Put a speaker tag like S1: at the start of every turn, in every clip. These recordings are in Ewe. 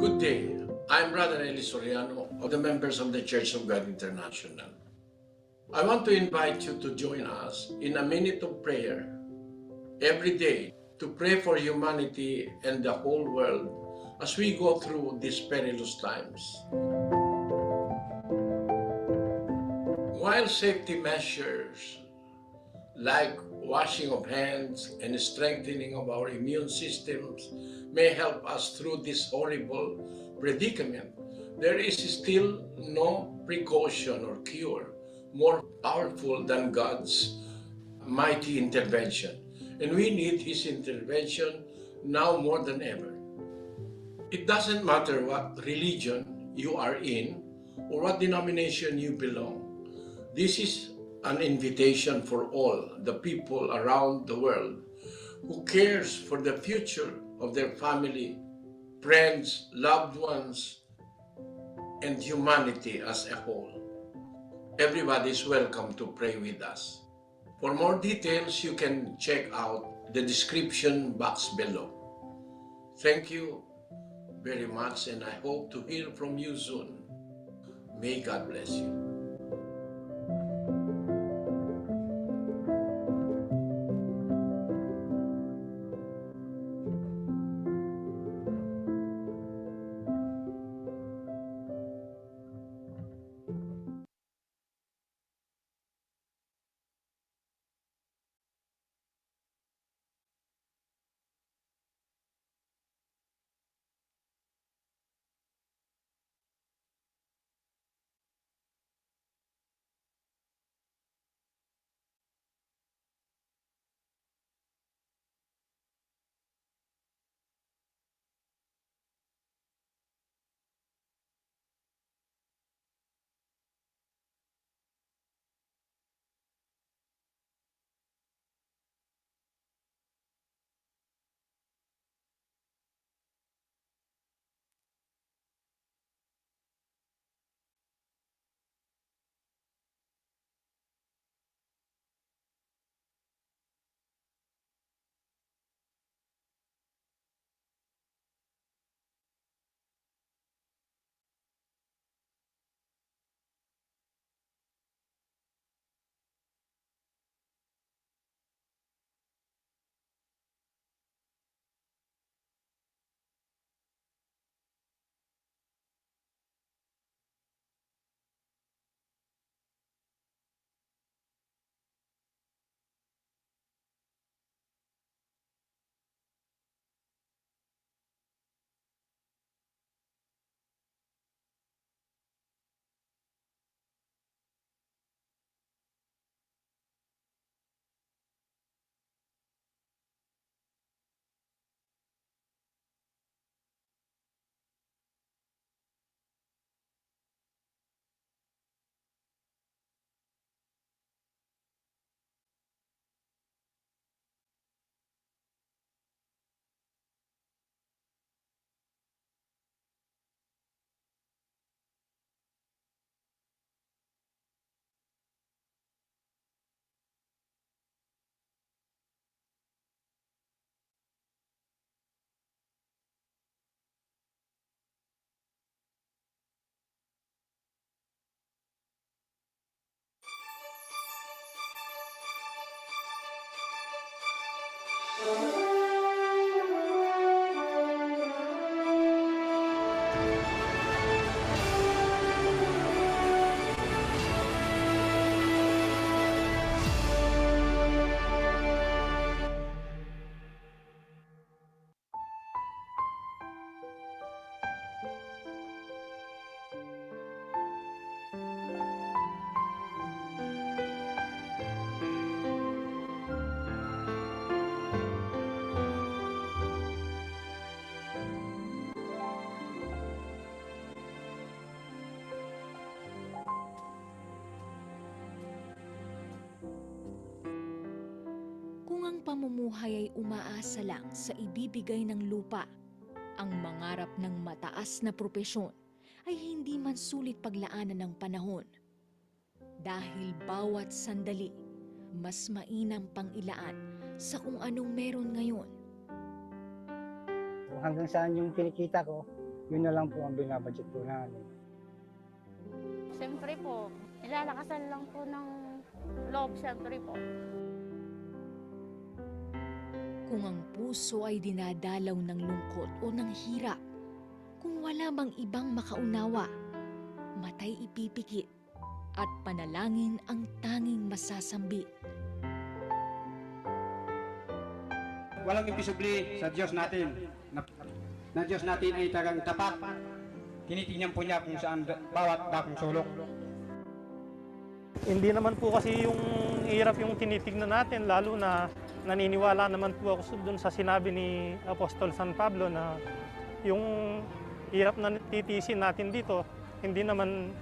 S1: Good day. I'm Brother Eli Soriano of the members of the Church of God International. I want to invite you to join us in a minute of prayer every day to pray for humanity and the whole world as we go through these perilous times. While safety measures like washing of hands and strengthening of our immune systems may help us through this horrible predicament, there is still no precaution or cure more powerful than God's mighty intervention. And we need His intervention now more than ever. It doesn't matter what religion you are in or what denomination you belong. This is an invitation for all the people around the world who cares for the future of their family, friends, loved ones, and humanity as a whole. Everybody is welcome to pray with us. For more details, you can check out the description box below. Thank you very much, and I hope to hear from you soon. May God bless you.
S2: Ang pamumuhay ay umaasa lang sa ibibigay ng lupa, ang mangarap ng mataas na propesyon ay hindi man sulit paglaanan ng panahon. Dahil bawat sandali, mas mainam pang ilaan sa kung anong meron ngayon.
S3: Hanggang saan yung kinikita ko, Yun na lang po ang binabudget po namin.
S4: Siyempre po, nilalakasan lang po ng loob, siyempre po.
S2: Kung ang puso ay dinadalaw ng lungkot o ng hirap, kung wala mang ibang makaunawa, matay ipipikit at panalangin ang tanging masasambit.
S5: Walang imposible sa Diyos natin. Na Diyos natin ay tagang tapat. Tinitingnan po niya kung saan bawat dakong sulok.
S6: Hindi naman po kasi yung hirap yung tinitignan natin, lalo na naniniwala naman po ako doon sa sinabi ni Apostol San Pablo na yung hirap na titiisin natin dito, hindi naman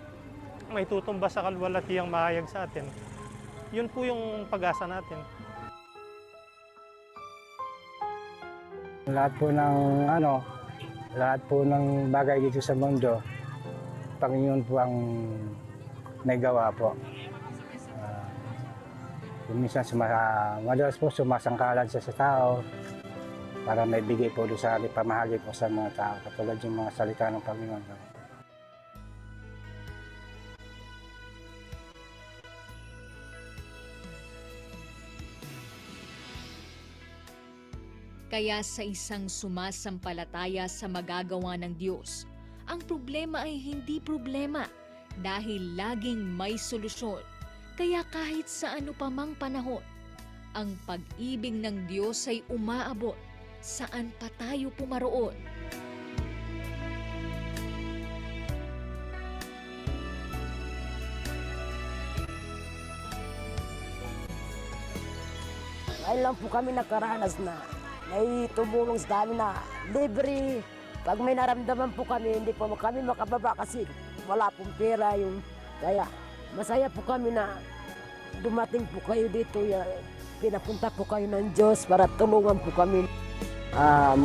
S6: may tutumba sa kalwalatiyang mahayag sa atin. Yun po yung pag-asa natin.
S3: Lahat po ng bagay dito sa mundo, Panginoon po ang may gawa po. Minsan madalas po sumasangkalan siya sa tao para may bigay po doon sa pamahagi po sa mga tao, katulad yung mga salita ng Panginoon.
S2: Kaya sa isang sumasampalataya sa magagawa ng Diyos, ang problema ay hindi problema dahil laging may solusyon. Kaya kahit sa ano pa mang panahon, ang pag-ibig ng Diyos ay umaabot saan pa tayo pumaroon.
S7: Ngayon lang po kami nakaranas na may tumulong sa amin na libre. Pag may naramdaman po kami, hindi po kami makababa kasi wala pong pera yung. Kaya masaya po kami na dumating po kayo dito. Pinapunta po kayo ng Diyos para tulungan po kami.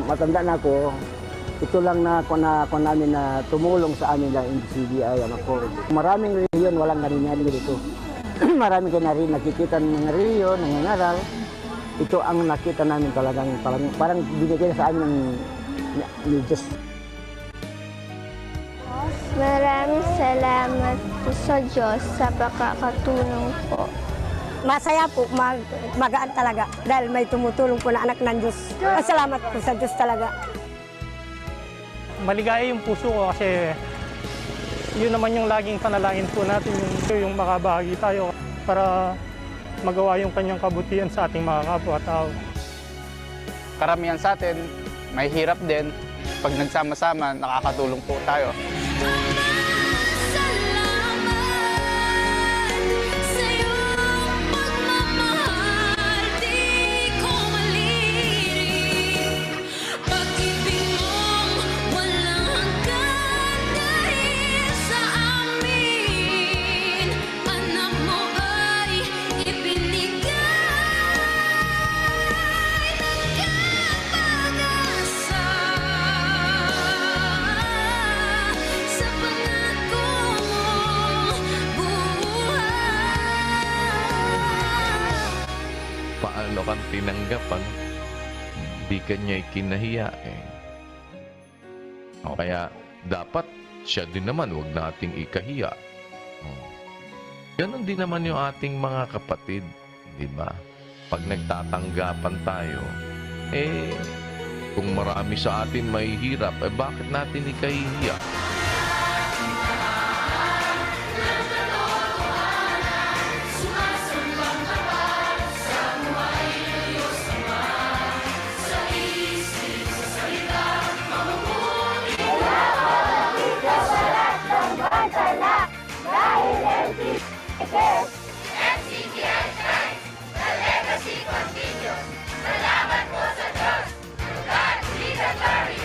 S8: Matanda na ako. Ito lang na namin na tumulong sa amin ng MCGI. Maraming reliyon walang nangyayari dito. Maraming kayo na rin nakikita ng mga reliyon, nangangaral. Ito ang nakita namin talagang parang binigay sa amin ng Diyos.
S4: Maraming salamat po sa Diyos sa pagkakatulong po.
S7: Masaya po, magaan talaga dahil may tumutulong po na anak ng Diyos. Salamat po sa Diyos talaga.
S6: Maligaya yung puso ko kasi yun naman yung laging panalangin po natin, yung makabahagi tayo para magawa yung kanyang kabutihan sa ating mga kapwa-tao.
S9: Karamihan sa atin, may hirap din. Pag nagsama-sama, nakakatulong po tayo.
S10: Paano kang tinanggapan, di kanya ikinahiya O kaya dapat siya din naman, huwag nating ikahiya. Ganon din naman yung ating mga kapatid, di ba? Pag nagtatanggapan tayo, kung marami sa atin may hirap, bakit natin ikahihiya?
S11: MCGI shines, the legacy continues. Salamat po sa Diyos. God be the glory.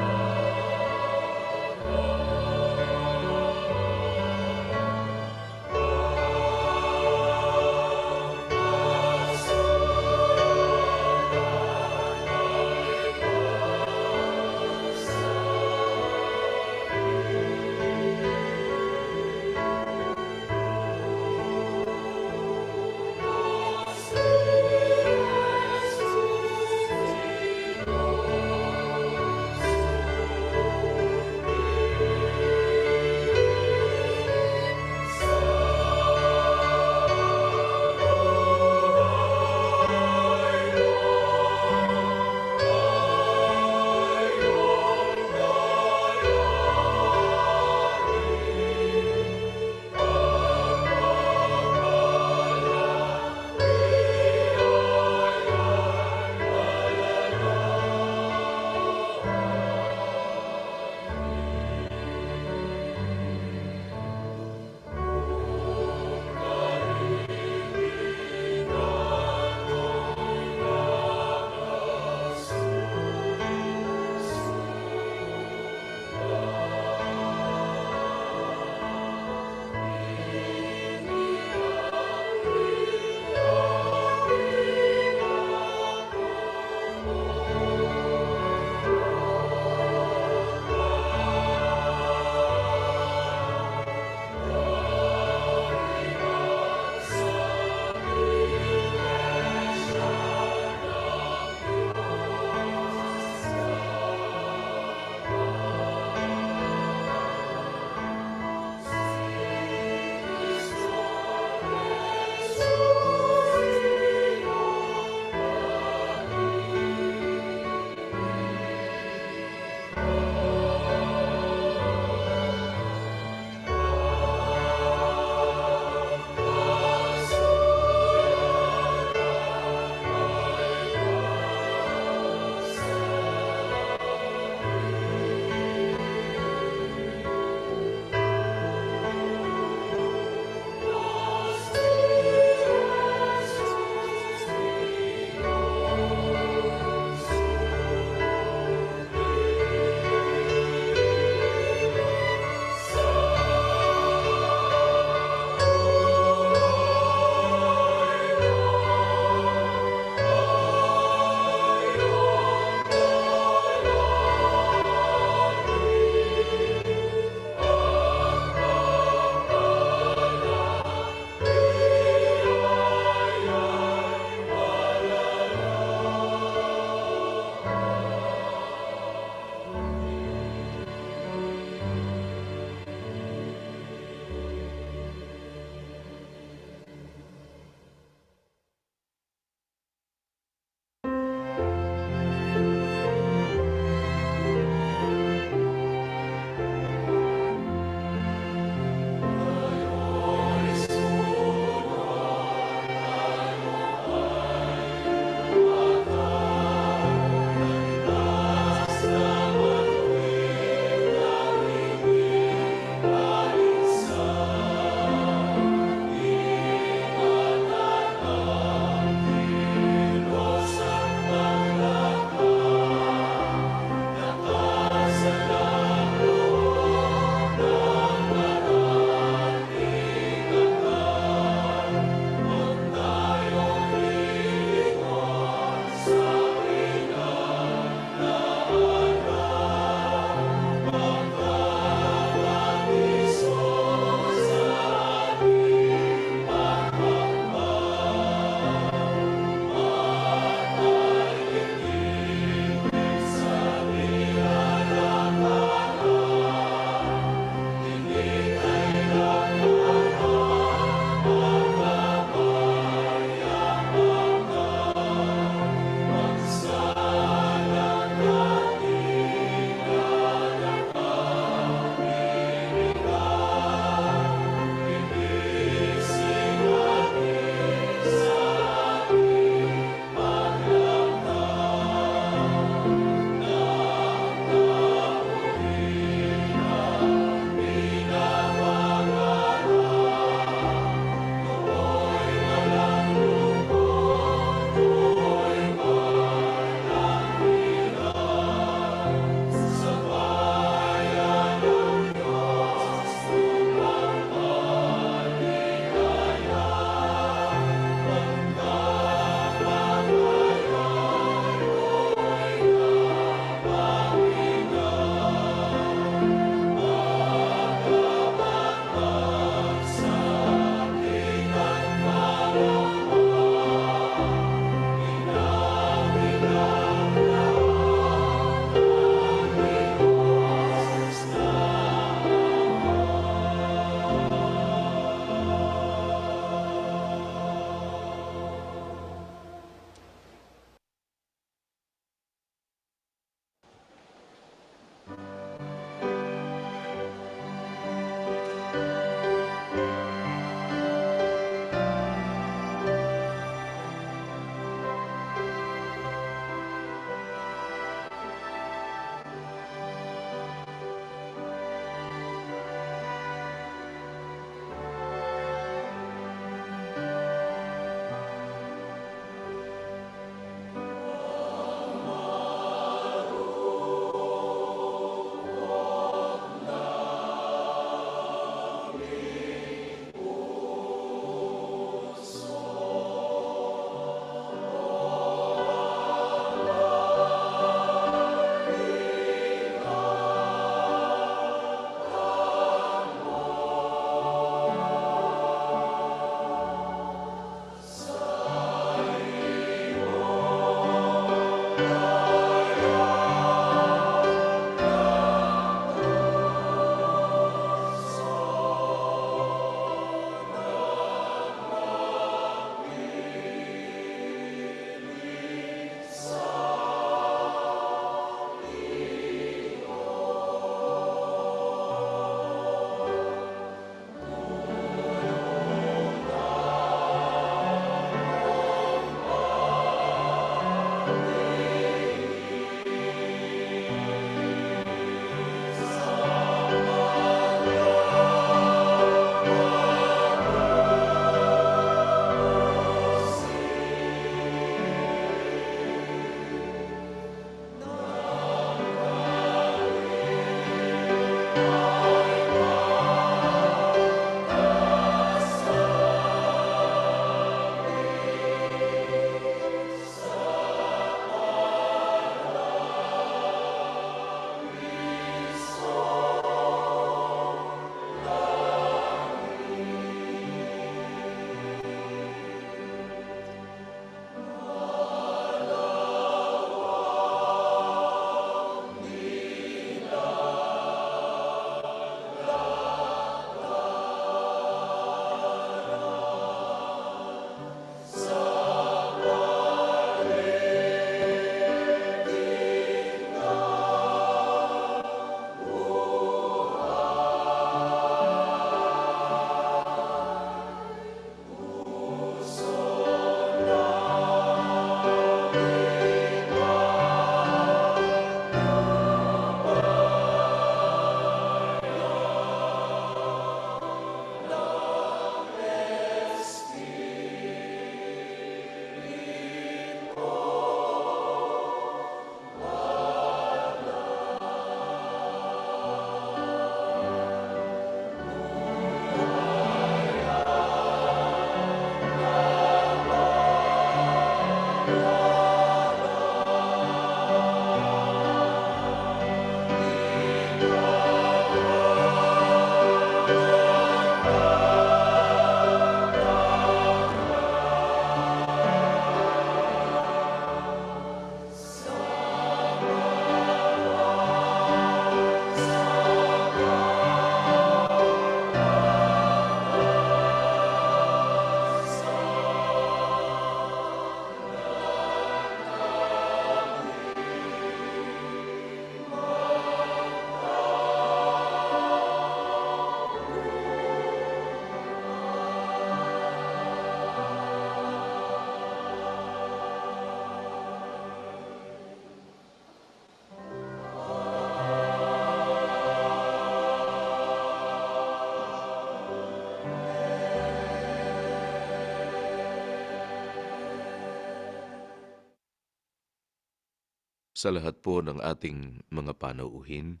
S12: sa lahat po ng ating mga panauhin,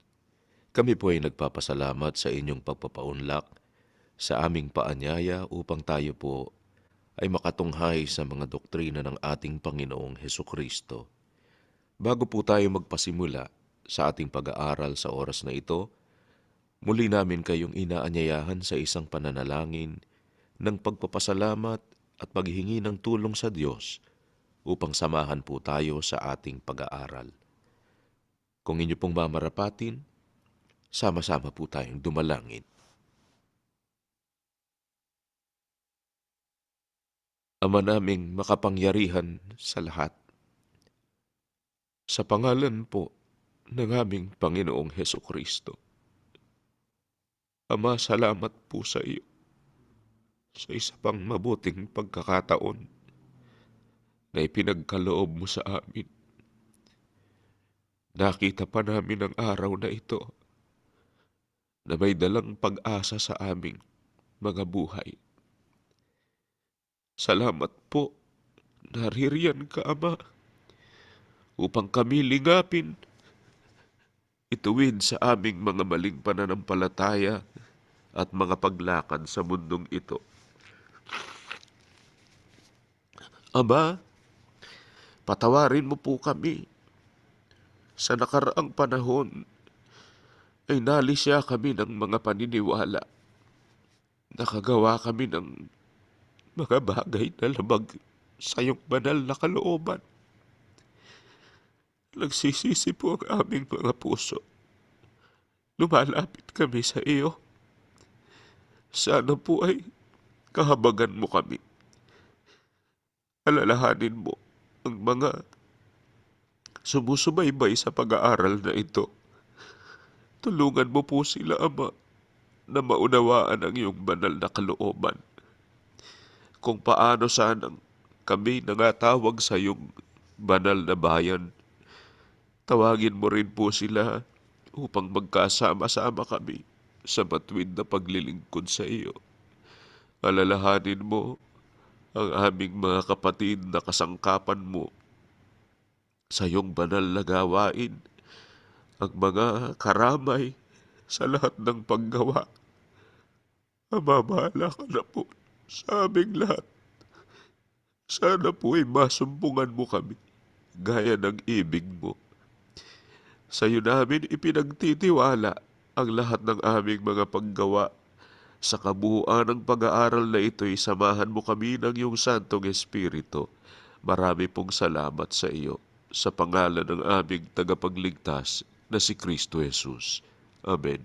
S12: kami po ay nagpapasalamat sa inyong pagpapaunlak sa aming paanyaya upang tayo po ay makatunghay sa mga doktrina ng ating Panginoong Hesukristo. Bago po tayo magpasimula sa ating pag-aaral sa oras na ito, muli namin kayong inaanyayahan sa isang pananalangin ng pagpapasalamat at paghihingi ng tulong sa Diyos upang samahan po tayo sa ating pag-aaral. Kung inyo pong mamarapatin, sama-sama po tayong dumalangin. Ama naming makapangyarihan sa lahat, sa pangalan po ng aming Panginoong Hesukristo, Ama, salamat po sa iyo sa isa pang mabuting pagkakataon na ipinagkaloob mo sa amin. Nakita pa namin ang araw na ito na may dalang pag-asa sa aming mga buhay. Salamat po, naririyan ka, Ama, upang kami lingapin, ituwid sa aming mga maling pananampalataya at mga paglakad sa mundong ito. Ama, patawarin mo po kami. Sa nakaraang panahon ay nalisya kami ng mga paniniwala. Nakagawa kami ng mga bagay na labag sa iyong banal na kalooban. Nagsisisi po ang aming mga puso. Lumalapit kami sa iyo. Sana po ay kahabagan mo kami. Alalahanin mo ang mga sumusubaybay sa pag-aaral na ito. Tulungan mo po sila, Ama, na maunawaan ang iyong banal na kalooban. Kung paano sanang kami nangatawag sa iyong banal na bayan, tawagin mo rin po sila upang magkasama-sama kami sa matuwid na paglilingkod sa iyo. Alalahanin mo ang aming mga kapatid na kasangkapan mo sa iyong banal na gawain, ang mga karamay sa lahat ng paggawa. Ama, bahala ka na po sa aming lahat. Sana po ay masumpungan mo kami gaya ng ibig mo. Sa iyo namin ipinagtitiwala ang lahat ng aming mga paggawa. Sa kabuuan ng pag-aaral na ito'y samahan mo kami ng iyong Santong Espiritu. Marami pong salamat sa iyo sa pangalan ng aming tagapagligtas na si Kristo Jesus. Amen.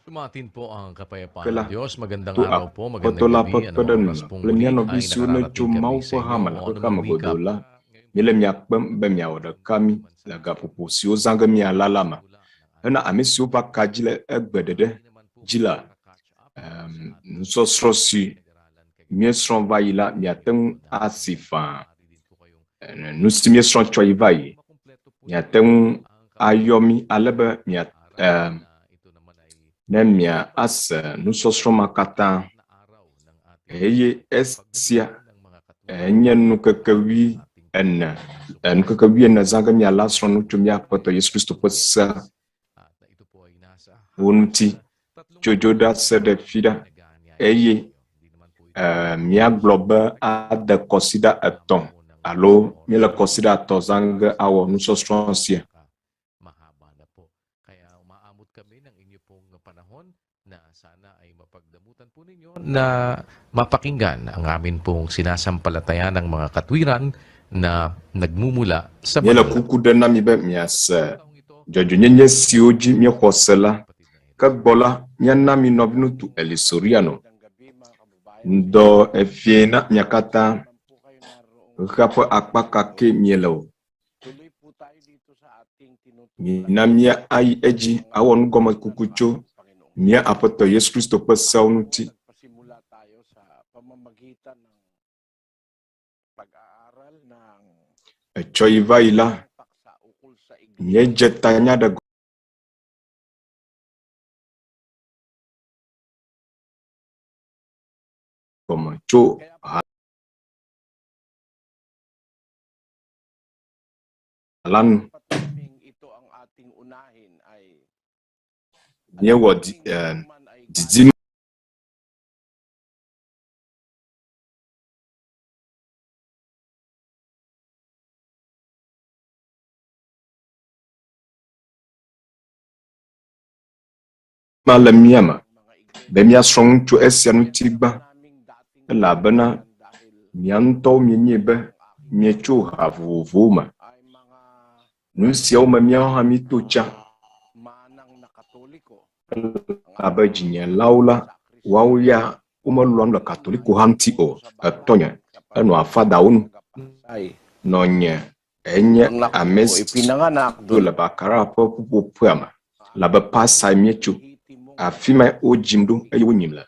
S10: Sumatin po ang kapayapaan
S13: Kala
S10: ng Diyos. Magandang
S13: tu
S10: araw po,
S13: patola
S10: magandang gabi.
S13: papadan
S10: Anong oras pong muli
S13: plenya
S10: ay
S13: novisu na
S10: nakararating
S13: chumau
S10: kami sa inyo
S13: pahaman
S10: o
S13: ko
S10: anumang
S13: kama
S10: recap
S13: godola mila miak bemyaoda kami laga pupusio zanga mia lalama hana amesio pa kajile egbedede jila nsosrosi miesron vaila miateng asifa nusi miesron choi vai miateng ayomi alebe miat nemia asa nusosro makata eye esia enye Ŋkeke Ŋkeke na zanga mia lasron nutumia Aƒetɔ Yesu Kristo pesa unti jojoda sede fida eye mia globe ade kosida eton alo mila kosida ato zanga awo nusosro sia
S10: na mapakinggan ang amin pong sinasampalatayan ng mga katwiran na nagmumula sa
S13: mila kukuda na mibe miasa jojo nyenye sioji mi khosela kagbola nyanna mi Nɔviŋutsu Eli Soriano ndo efiena nyakata kapo akpakake mielo minamia ai eji awon goma kukucho mia Aƒetɔ Yesu Kristo pesa unuti choi vaila mie jetanya da goma cho halan mie wodi dizim malamiama bemia strong to esianu tigba la bana mianto minyebe miecho havuvuma nusiao mamia hamitocha abajinya laula wauya umalwam la katoliko hamti o atonya eno afada unu nonye enye ames do la bakara popo puama la ba pasa miecho afima o jimdo ayo nyimla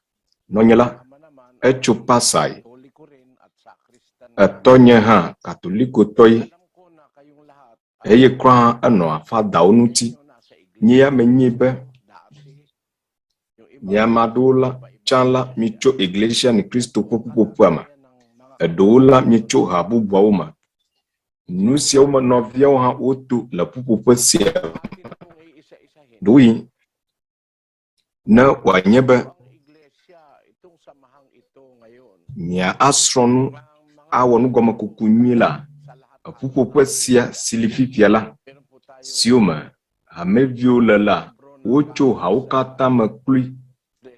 S13: nonyela echo pasai atonya ha katoliko toy eye kwa eno afada unuti nyia menyibe nyamadula chanla micho iglesia ni Kristo popo edola micho habu bwauma nusia uma novia ha otu la popo sia dui na wanyebe nya asron awon goma kukunyila popo sia silififiala sioma ameviola la ocho haukata makuli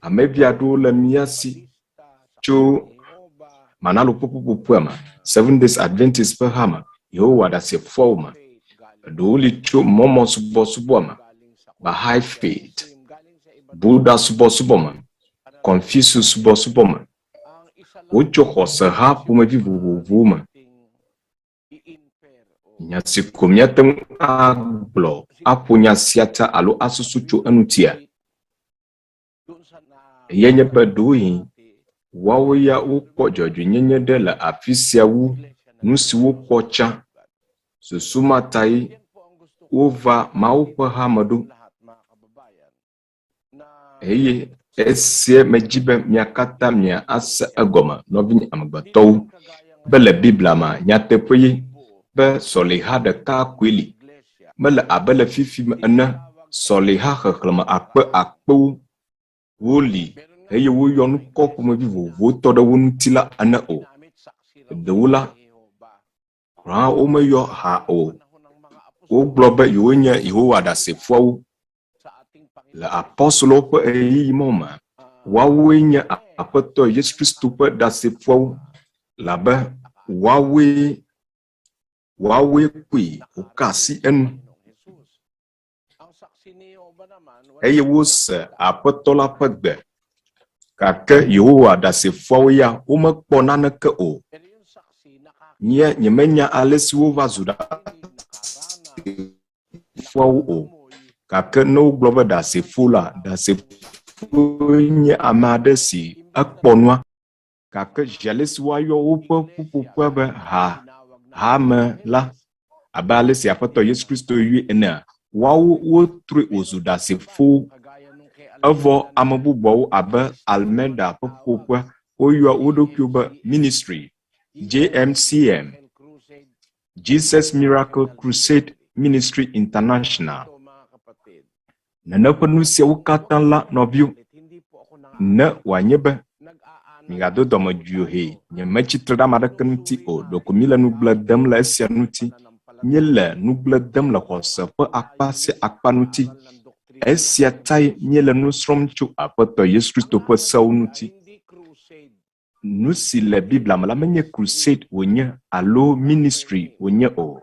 S13: amevia do la miasi cho manalo popo puama 7 days Adventist pahama yo wada se forma do li cho momo subo Bahai faith Buddha subo Confucius subo ocho khosa ha puma vivu nyasi komyatem aglo apunya siata alo asusucho anutia yenye badui wawuya uko jojo nyenye de la afisia wu nusi wu pocha susuma tai uva maupa hamadu eye esie mejibe miakata mia asa agoma novini amagbatou bele biblia ma Nyateƒe be soliha de ka kweli mele abele fifi ene soliha xexlema akpe woli eye wo yonu kopu me vivovo to de wonutila ane o dewula ra o me yo ha o glo be yo nya Yehowa da sefuawo la apostolo pe eyi moma wawe nya Aƒetɔ Yesu Kristo pe da sefuawo la be wawe kwe okasi enu eye wose Aƒetɔ la ƒe gbe, gake Yehowa ɖasefoawo ya womekpɔ naneke o. Nyemenya ale si wova zu ɖasefoawo o, gake ne wogblɔ be ɖasefo la, ɖasefo nye ame aɖe si ekpɔ nua, gake ale si woayɔ woƒe ƒuƒoƒe be hame la, abe ale si Aƒetɔ Yesu Kristo yɔe enea, woawo wotrɔe wòzu ɖasefo. Evɔ ame bubuawo abe Almeida ƒe ƒuƒoƒe woyɔ wo ɖokuiwo be ministry, JMCM, Jesus Miracle Crusade Ministry International. Nene ƒe nu siawo katã la nɔviwo, ne wòanye be migado dɔmedzoe he, nyemetsitre ɖe ame aɖeke ŋuti o, ɖeko mi le nugble dem le esia ŋuti, míele nugble dem le xɔse ƒe akpa sia akpa ŋuti. Esia tae míele nu srɔ̃m tso Aƒetɔ Yesu Kristo ƒe sewo ŋuti. Nu si le Biblia me la menye crusade wònye alo ministry wònye o.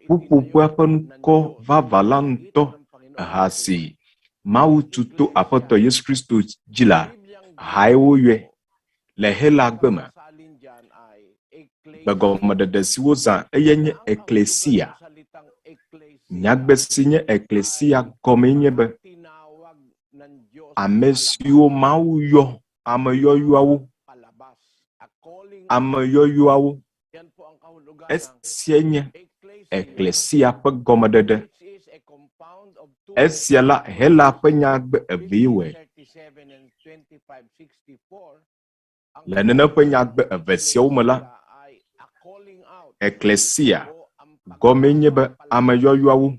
S13: Ƒuƒoƒea ƒe ŋkɔ vava la ŋutɔ, ha si Mawu tu to Aƒetɔ Yesu Kristo dzi la, hae woyɔe le Hela gbe me. Gbegɔmeɖeɖe si wozã eye nye eklesia. Nyagbe si nye eklesia gɔme nye be ame siwo Mawu yɔ, ame yɔyɔawo, esia nye eklesia ƒe gɔmeɖeɖe. Esia la Hela ƒe nyagbe eve wɔe. Le nene ƒe nyagbe eve siawo me la, eklesia gɔme nye be ame yɔyɔawo.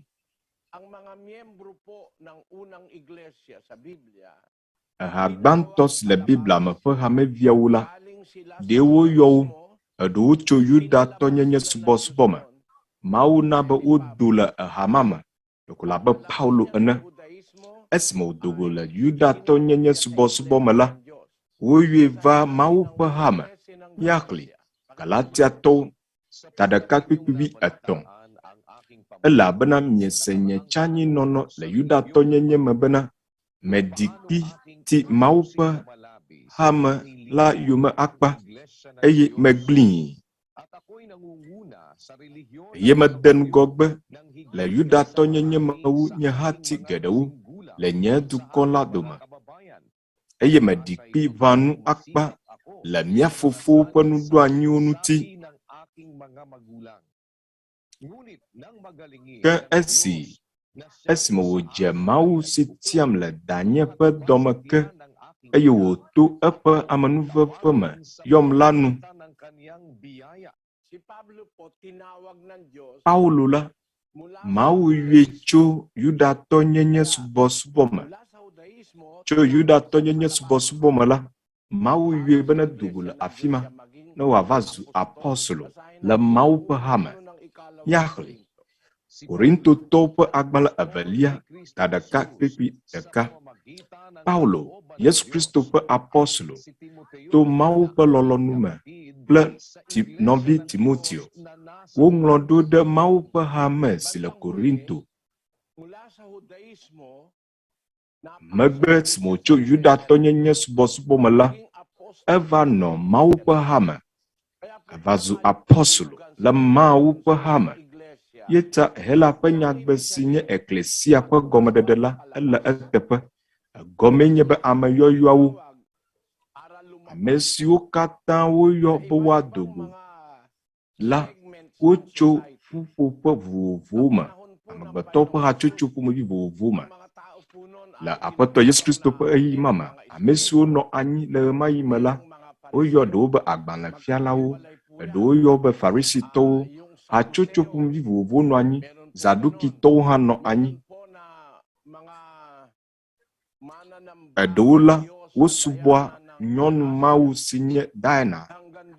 S13: Ha gbãtɔ si le Biblia me ƒe hameviawo la, ɖewo yɔ wo, eɖewo tso Yudatɔ nyenye subɔsubɔ me. Mawu na be wodo le hama me, ɖeko labe Paulo ene. Esime wodogo le Yudatɔ nyenye subɔsubɔ me la, woyɔe va Mawu ƒe hame, míaxlẽ Galatiatɔwo taɖeka kpikpivi 3. Elabena miese nye tsanyinɔnɔ le Yudatɔ nyenye me bena meɖi kpi ti Mawu ƒe hame la yome akpa, eye megblẽe. Ye mede nugɔgbe le Yudatɔ nyenye mewu nye hati geɖewo le nye dukɔ la dome, eye meɖi kpi va nu akpa le mía fofowo ƒe nuɖoanyiwo ŋuti. Ke esime wòdze Mawu si tiam le danye ƒe dɔme ke, eye wòto eƒe amenuveve me yɔm la nu. Paulo la, Mawu yɔe tso Yudatɔ nyenye subɔsubɔ me. Tso Yudatɔ nyenye subɔsubɔ me la, Mawu yɔe be nedogo le afi ma, ne wòava zu apɔstolo le Mawu ƒe hame. Míaxlẽ Korintotɔwo ƒe agbalẽ 2 taɖeka kpikpi 1. Paulo, Yesu Kristo ƒe apɔstolo, to Mawu ƒe lɔlɔ̃nu me kple nɔvi Timoteo, woŋlɔ ɖo ɖe Mawu ƒe hame si le Korinto. Megbe si wòtso Yudatɔ nyenye subɔsubɔ me la, eva nɔ Mawu ƒe hame, eva zu apɔstolo le Mawu ƒe hame. Yeta Hela ƒe nyagbe si nye eklesia ƒe gɔmeɖeɖe la, ele eteƒe. Gɔme nye be ame yɔyɔawo, ame siwo katã woyɔ be woadogo la, wotso ƒuƒoƒe vovovowo me, amegbetɔwo ƒe hatsotso ƒomevi vovovowo me. Le Aƒetɔ Yesu Kristo ƒe ɣeyiɣi me, ame siwo nɔ anyi le ɣe ma ɣi me la, woyɔ ɖewo be agbalẽfialawo, eɖewo yɔ be Farisitɔwo, hatsotso ƒomevi vovovowo nɔ anyi, Zadukitɔwo hã nɔ anyi. Eɖewo la, wosubɔa nyɔnu mawu si nye Diana,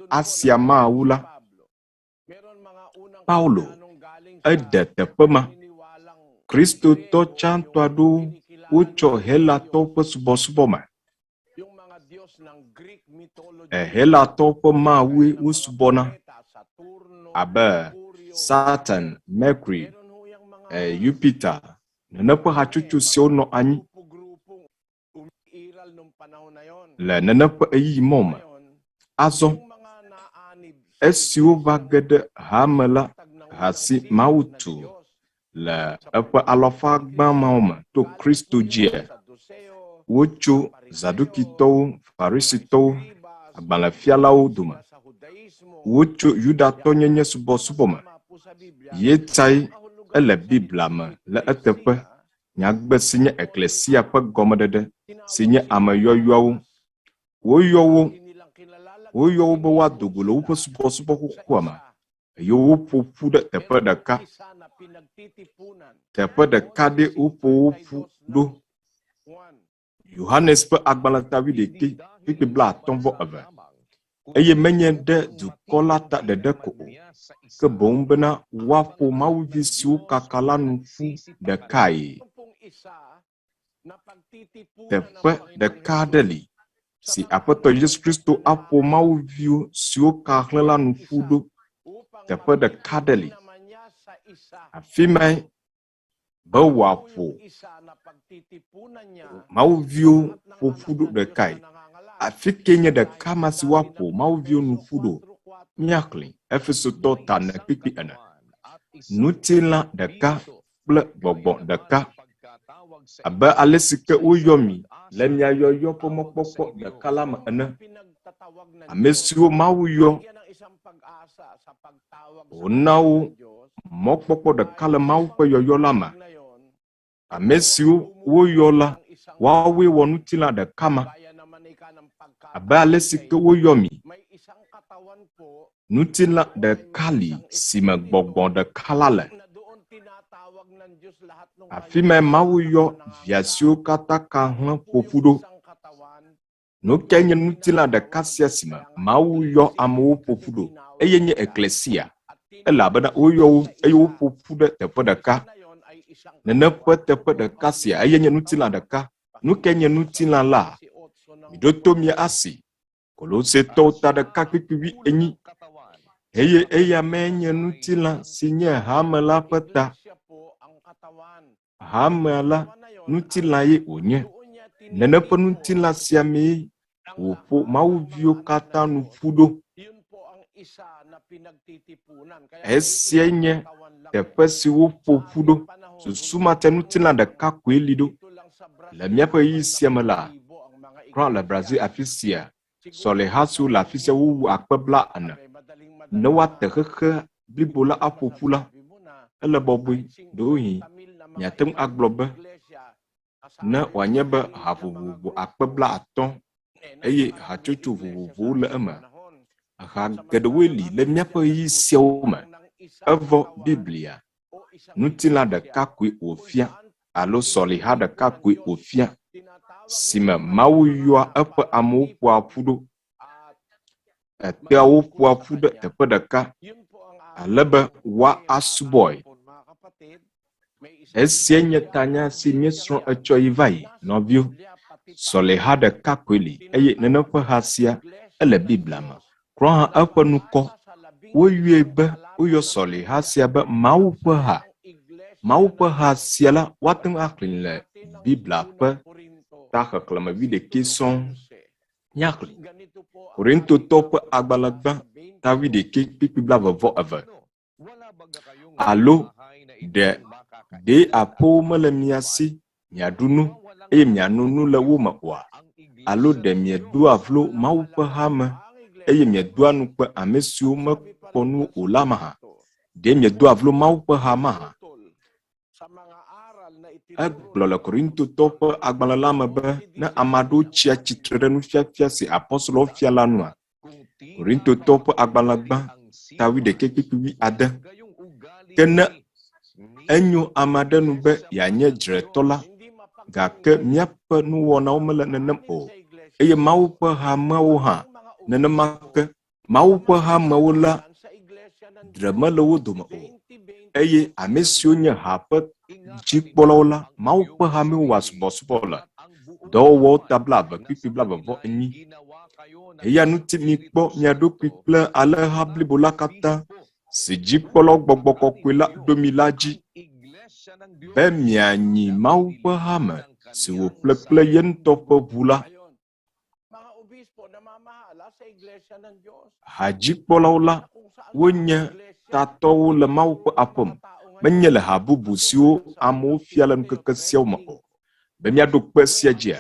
S13: Asia Mawu la. Paulo eɖe teƒe ma. Kristotɔ tsãtɔ aɖewo wotsɔ Helatɔwo ƒe subɔsubɔ me. Helatɔwo ƒe mawue wosubɔna abe Satan, Mercury, Jupiter, neneƒe hatsotso siwo nɔ anyi le neneƒe eyimɔ me. Azɔ esiwo va ge ɖe hame la, ha si Mawu tu le eƒe alɔfa gbãmawo me to Kristo dzia, wotso Zadukitɔwo, Farisitɔwo, agbalẽfialawo dome. Wotso Yudatɔnyenye subɔsubɔ me. Yetae ele Biblia me le eteƒe nyagbe si nye eklesia ƒe gɔmeɖeɖe si nye ame yɔyɔawo. Woyɔ wo be woado go le woƒe subɔsubɔ xoxoa me, eye woƒo ƒu ɖe teƒe ɖeka. Teƒe ɖeka ɖe woƒo wo ƒu ɖo. Yohanes ƒe agbalẽ ta 11:52. Eye menye ɖe dukɔ la ta ɖeɖe ko o, ke boŋ bena woaƒo mawuvi siwo kaka la nu ƒu ɖekae. Teƒe ɖeka aɖe li si Aƒetɔ Yesu Kristo aƒo mawuviwo siwo ka xlẽ la nu ƒu ɖo. Teƒe ɖeka aɖe li. Afi mae be wòaƒo mawuviwo ƒo ƒu ɖo ɖekae. Afi ke nye ɖeka ma si woaƒo mawuviwo nu ƒu ɖo. Míaxlẽ Efesotɔ 4:4. Ŋutilã ɖeka kple gbɔgbɔ ɖeka. Abe alesi ke woyɔ mi le mia yɔyɔ ƒe mɔkpɔkpɔ ɖeka la me ene. Ame siwo Mawu yɔ, wòna wo mɔkpɔkpɔ ɖeka le Mawu ƒe yɔyɔ la me. Ame siwo woyɔ la, woawoe wɔ ŋutilã ɖeka ma. Abe alesi ke woyɔ mi, ŋutilã ɖeka li si me gbɔgbɔ ɖeka la le. Afi mae Mawu yɔ via siwo katã ka hlẽ ƒo ƒu ɖo. Nu ke nye ŋutilã ɖeka sia si me Mawu yɔ amewo ƒo ƒu ɖo, eye nye eklesia, elabena woyɔ wo eye woƒo ƒu ɖe teƒe ɖeka. Neneƒe teƒe ɖeka sia eye nye ŋutilã ɖeka. Nu ke nye ŋutilã la, miɖo to mia asi Kolosetɔwo 1:8. Eye eya mee nye ŋutilã si nye hame la ƒe ta. Hamea la ŋutilã ye wònye. Neneƒe ŋutilã sia mee wòƒo mawuviwo katã nu ƒu ɖo. Esia nye teƒe si woƒo ƒu ɖo. Susumate ŋutilã ɖeka koe li ɖo. Le míaƒe ɣi sia me la, krɔ le Brazil afi sia, sɔleha siwo le afi sia wowu 40,000. Ne woate xexe blibo la aƒo ƒu la, ele bɔbɔe ɖewohĩ miate ŋu agblɔ be ne wòanye be ha vovovo 50,000 eye hatsotso vovovowo le eme. Ha geɖewoe li le míaƒe ɣi siawo me. Evɔ Biblia, ŋutilã ɖeka koe wòfia alo sɔliha ɖeka koe wòfia si me Mawu yɔa eƒe amewo ƒoa ƒu ɖo. Eteawo ƒoa ƒu ɖe teƒe ɖeka ale be woasubɔe. Esia nye tanya si míesrɔ̃ etsɔ yi va yi, nɔviwo. Sɔliha ɖeka koe li eye neneƒe ha sia ele Biblia me. Krɔ hã eƒe nukɔ. Woyɔe be woyɔ sɔliha sia be Mawu ƒe ha. Mawu ƒe ha sia la woate ŋu axlẽ le Biblia ƒe ta xexlẽme 11 sɔŋ. Míaxlẽ Korintotɔ ƒe agbalẽ gbã ta 11:22. Alo ɖe aƒewo mele mia si miaɖu nu eye miano nu le wo me oa? Alo ɖe miedoa vlo Mawu ƒe hame eye miedoa nukpe ame siwo mekpɔ nu o la mahã? Ɖe miedoa vlo Mawu ƒe ha mahã? Egblɔ le Korintotɔ ƒe agbalẽ la me be ne ame aɖewo tsi atsitre ɖe nufiafia si apɔstolowo fia la nua. Korintotɔ ƒe agbalẽ gbã ta 11:6. Ke ne enyo ame aɖe nu be yeanye dzretɔ la, gake míaƒe nuwɔnawo mele nenem o, eye Mawu ƒe hamewo hã nenema ke. Mawu ƒe hamewo la dzre mele wo dome o, eye ame siwo nye ha ƒe dzikpɔlawo la, Mawu ƒe hamewo wɔ subɔsubɔ le. Dɔwɔwɔwo ta 22:28. Eya ŋuti mikpɔ mia ɖokui kple alẽha blibo la katã si dzikpɔlawo gbɔgbɔ kɔkɔe la ɖo mi la dzi. be mianyi Mawu ƒe hame si wòƒle kple ye ŋutɔ ƒe ʋu la. Hadzikpɔlawo la wonye tatɔwo le Mawu ƒe aƒe me, menye le ha bubu siwo amewo fia le ŋkeke siawo me o. Be miaɖo kpe sia dzia,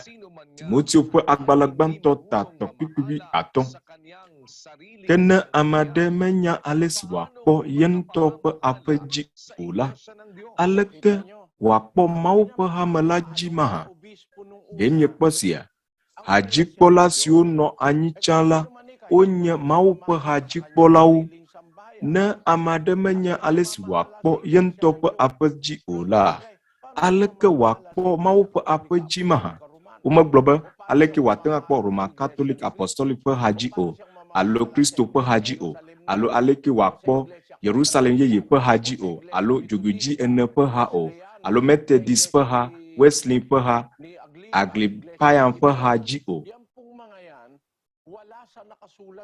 S13: Timoteo ƒe agbalẽ gbãtɔ tatɔ kpikpivi 5. Ke ne ame aɖe menya ale si wòakpɔ ye ŋutɔ ƒe aƒe dzi o la, aleke wòakpɔ Mawu ƒe hame la dzi mahã? Ɖe miekpɔ sia, hadzikpɔla siwo nɔ anyi tsã la wonye Mawu ƒe hadzikpɔlawo. Ne ame aɖe menya ale si wòakpɔ ye ŋutɔ ƒe aƒe dzi o la, aleke wòakpɔ Mawu ƒe aƒe dzi mahã? Womegblɔ be aleke wòate ŋu akpɔ Roma Catholic Apostolic ƒe hadzi o, alo Kristo ƒe hadzi o, alo aleke wòakpɔ Yerusalem yeye ƒe hadzi o, alo dzogoedzi ene ƒe ha o, alo Methodist ƒe ha, Wesley ƒe ha, Anglican ƒe hadzi o.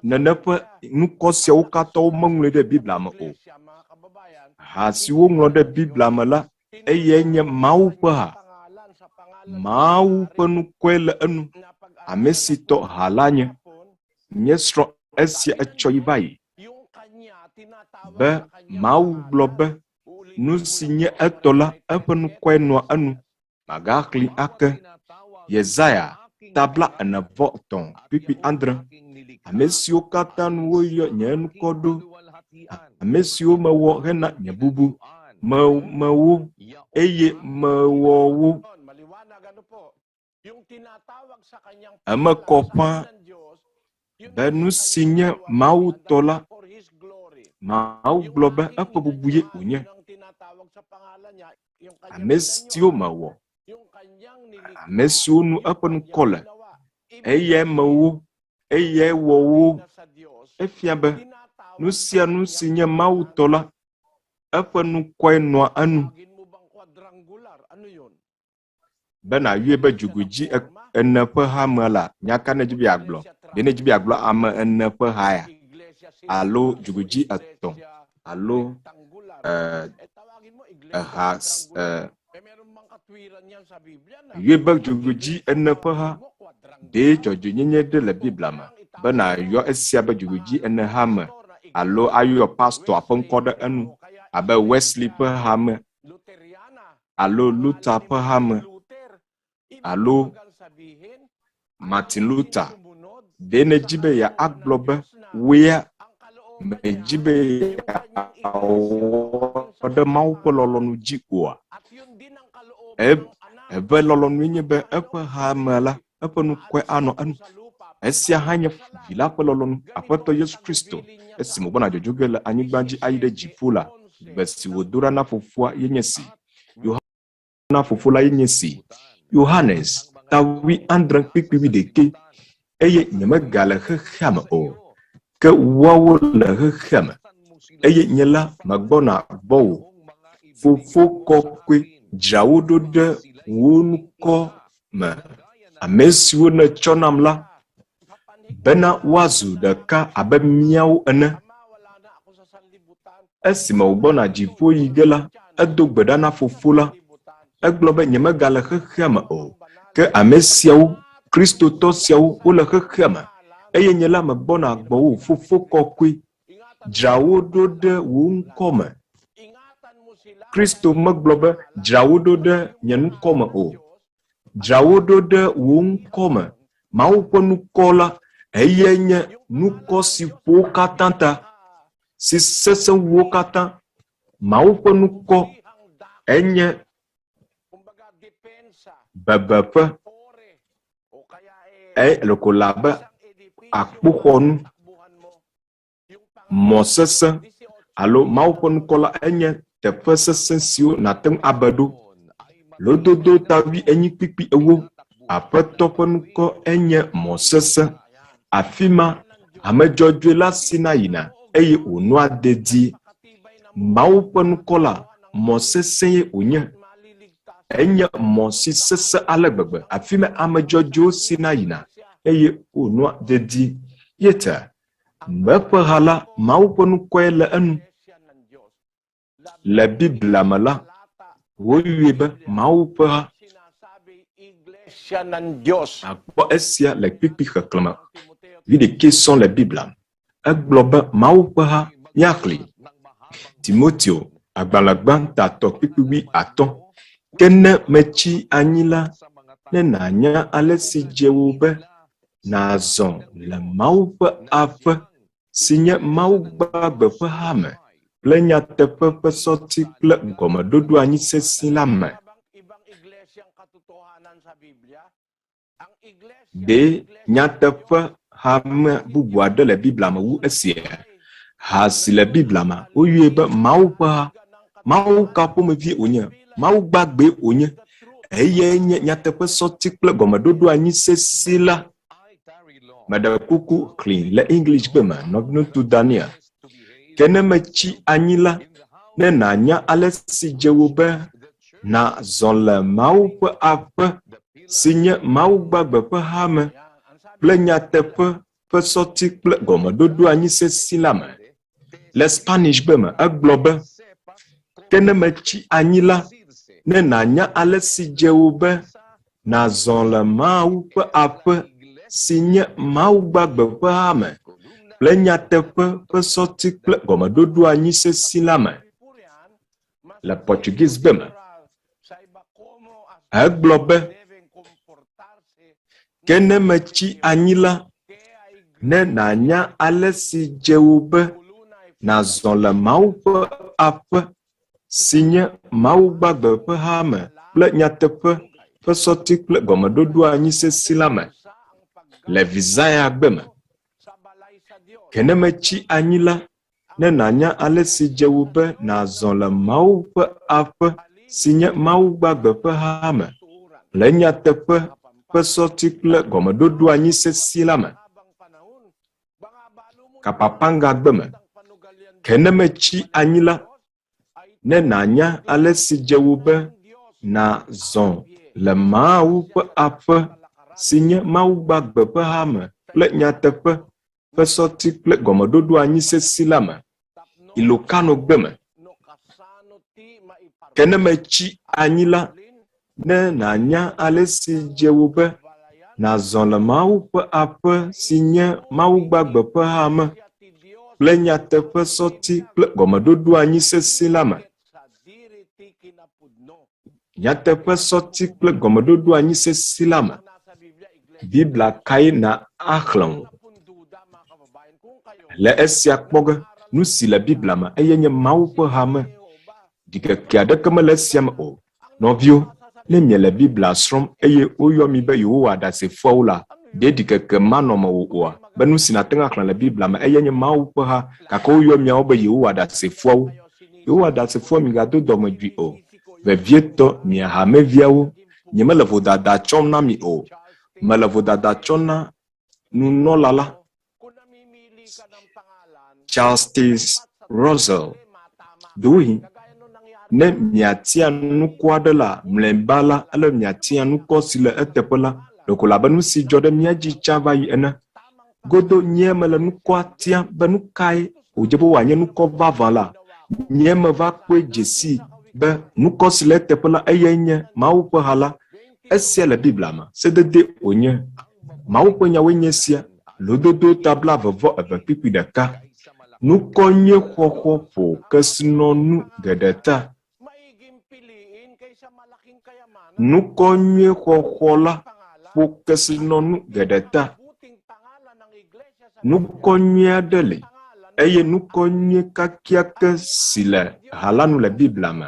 S13: Nene ƒe nukɔ siawo katã womeŋlɔe ɖe Biblia me o. Ha siwo ŋlɔ ɖe Biblia me la, eye nye Mawu ƒe ha. Mawu ƒe nukɔe le enu. Ame si tɔ ha la nye. Míesrɔ̃ esia etsɔ yi va yi. Be Mawu gblɔ be nu si nye etɔ la, eƒe nukɔe nɔa enu. Magaxlĩ ake. Yesaya tabla 43. Ame siwo katã nu woyɔ nye nukɔ ɖo, ame siwo mewɔ hena nye bubu, mewo eye mewɔ wo. Eme kɔ ƒãa be nu si nye Mawu tɔ la, Mawu gblɔ be eƒe bubu ye wònye. Ame siwo mewɔ, ame siwo nu eƒe nukɔ le, eyae mewo, eyae wɔ wo. Efia be nu sia nu si nye Mawu tɔ la, eƒe nukɔe nɔa enu. Be nàyɔe be dzogoedzi ene ƒe hame la, nyaka ne dzi be agblɔ. Be ne dzi be agblɔ ame ene ƒe haya, alo dzogoedzi 3, alo yɔe be dzogoedzi ene ƒe ha, ɖe dzɔdzɔenyenye ɖe le Biblia me. Be nàyɔ esia be dzogoedzi ene hame, alo ayɔ pastor ƒe ŋkɔ ɖe enu, abe Wesley ƒe hame, alo Luther ƒe hame, alo Martin Luther. Ɖe ne dzi be ya agblɔ be woea medzi be ɖe Mawu ƒe lɔlɔ̃nu dzi oa. Ebe lɔlɔ̃nu nye be eƒe hame la, eƒe nukɔe anɔ enu. Esia hã nye vi la ƒe lɔlɔ̃nu. Aƒetɔ Yesu Kristo, esi mo gbɔna dzɔdzɔ ge le anyigba dzi ayi ɖe dziƒo la, gbe si wòdo ɖa na fofoa ye nye si. Na fofo la ye nye si. Yohanes tawi 9:11. Eye nyemegale xexea me o, ke woawo le xexea me. Eye nye la megbɔna gbɔwò. Fofo kɔkɔe dzrawo ɖo ɖe wo nukɔ me. Ame siwo nètsɔ nam la, bena woazu ɖeka abe míawo ene. Esime wògbɔna dziƒo yi ge la, edo gbe ɖa na fofo la. Egblɔ be nyemegale xexea me o, ke ame siawo, kristotɔ siawo, wole xexea me. Eye nye la megbɔna gbɔwò, fofo kɔkɔe, dzrawo ɖo ɖe wo ŋkɔ me. Kristo megblɔ be dzrawo ɖo ɖe nye ŋkɔ me o. Dzrawo ɖo ɖe wo ŋkɔ me. Mawu ƒe nukɔ la, eye nye nukɔ si ƒo katã ta, si sesẽ wo katã. Mawu ƒe nukɔ enye bebeƒe. Loko labe akpoxɔnu, mɔ sesẽ, alo Mawu ƒe nukɔ la enye teƒe sesẽ siwo nate ŋu abe ɖo. Lododo tavi enyi kpikpi ewo. Aƒetɔ ƒe nukɔ enye mɔ sesẽ. Afi ma ame dzɔdzɔe la sina yina eye wònɔa dedie. Mawu ƒe nukɔ la, mɔ sesẽ ye wònye. Enye mɔ si sesẽ ale gbegbe. Afi ma ame dzɔdzɔewo sina yina eye wònɔa dedie. Yeta meƒe ha la, Mawu ƒe nukɔe le enu. Le Biblia me la, woyebe mau ƒe ha. Akpɔ esia le kpikpi xexlẽme. 8 sont le Bible. Egblɔ be mau ƒe ha míaxlẽ. Timoteo agbalẽgbã tatɔ kpikpi 5. Ke ne metsi anyi la, ne nànya ale si dze wò be nàzɔ le Mawu ƒe aƒe si nye Mawu gbagbe ƒe hame kple nyateƒe ƒe sɔti kple gɔmeɖoɖo anyi sesĩ la me. Ɖe nyateƒe hame bubu aɖe le Biblia me wu esia? Ha si le Biblia me woyɔe be Mawu ƒe ha. Mawu ka ƒomevi wònye? Mawu gbagbe wònye. Eye nye nyateƒe sɔti kple gɔmeɖoɖo anyi sesĩ la. Meɖe kuku xlĩ le English gbe me, Nɔviŋutsu Daniel. Ke ne metsi anyi la, ne nànya ale si dze wò be nàzɔ le Mawu ƒe aƒe si nye Mawu gbagbe ƒe hame kple nyateƒe ƒe sɔti kple gɔmeɖoɖo anyi sesĩ la me. Le Spanish gbe me egblɔ be ke ne metsi anyi la, ne nànya ale si dze wò be nàzɔ le Mawu ƒe aƒe si nye Mawu gbagbe ƒe hame kple nyateƒe ƒe sɔti kple gɔmeɖoɖo anyi sesĩ la me. Le Portuguese gbe me egblɔ be ke ne metsi anyi la, ne nànya ale si dze wò be nàzɔ le Mawu ƒe aƒe si nye Mawu gbagbe ƒe hame kple nyateƒe ƒe sɔti kple gɔmeɖoɖo anyi sesĩ la me. Le Vizaya gbe me ke ne metsi anyi la, ne nànya ale si dze wò be nàzɔ le Mawu ƒe aƒe si nye Mawu gbagbe ƒe hame le nyateƒe ƒe sɔti kple gɔmeɖoɖo anyi sesĩ la me. Kapapanga gbe me ke ne metsi anyi la, ne nànya ale si dze wò be nàzɔ le Mawu ƒe aƒe si nye Mawu gbagbe ƒe hame kple nyateƒe ƒe sɔti kple gɔmeɖoɖo anyi sesĩ la me. Ilokano gbe me ke ne metsi anyi la, ne nànya ale si dze wò be nàzɔ le Mawu ƒe aƒe si nye Mawu gbagbe ƒe hame kple nyateƒe sɔti kple gɔmeɖoɖo anyi sesĩ la me. Nyateƒe sɔti kple gɔmeɖoɖo anyi sesĩ la me. Biblia kae na axlẽ wò. Le esia kpɔ ge, nu si le Biblia me eye nye Mawu ƒe hame. Ɖikeke aɖeke mele esia me o. Nɔviwo, ne miele Biblia srɔ̃m eye woyɔ mi be yewoa ɖasefoawo la, ɖe ɖikeke manɔ me wò oa, be nu si nate ŋu axlẽ le Biblia me eye nye Mawu ƒe ha, gake woyɔ miawo be yewoa ɖasefoawo. Yewoa ɖasefoa migado dɔmedzoe o. Vevietɔ mia hameviawo, nyemele vodada tsɔm na mi o. Mele vodada tsɔm na nunɔla la. Charles T. Russell. Dohi. Ne miatia nukɔ aɖe la, mlɛba la, ele miatia nukɔ si le eteƒe la, loko la be nu si dzɔ ɖe mia dzi tsã va yi ene. Godo nye mele nukɔa tia be nu kae wòdze be wòanye nukɔ vavã la. Nye me va kpɔe dzesi be nukɔ si le eteƒe la eye nye Mawu ƒe ha la. Esia le Biblia me, sedede wònye. Mawu ƒe nyawoe nye sia. Lododo tabla 22:1. Nukɔ nye xɔxɔ ƒo kesinɔnu geɖe ta. Nukɔ nye xɔxɔ la ƒo kesinɔnu geɖe ta. Nukɔ nye aɖe le eye nukɔ nye kakiake si le ha la nu le Biblia me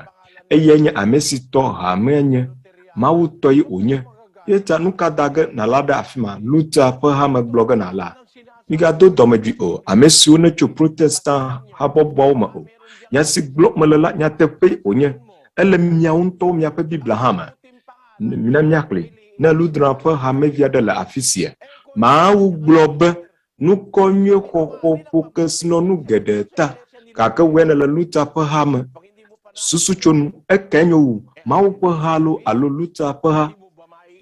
S13: eye nye ame si tɔ hamea nye Mawu tɔ ye wònye. Yeta nu ka da ge nala ɖe afi ma Luther ƒe hame gblɔ ge nala. Migado dɔmedzoe o. Ame siwo ne tso protestant habɔbɔwo me o. Nya si gblɔ mele la nyateƒe wònye. Ele miawo ŋutɔwo miaƒe Biblia hã me. Ne miaxlẽ ne Lutheran ƒe hamevi aɖe le afi sia. Mawu gblɔ be nukɔ nye xɔxɔ ƒo kesinɔnu geɖe ta. Gake woe ne le Luther ƒe hame. Susutsonu eke nye wu Mawu ƒe ha alo Luther ƒe ha.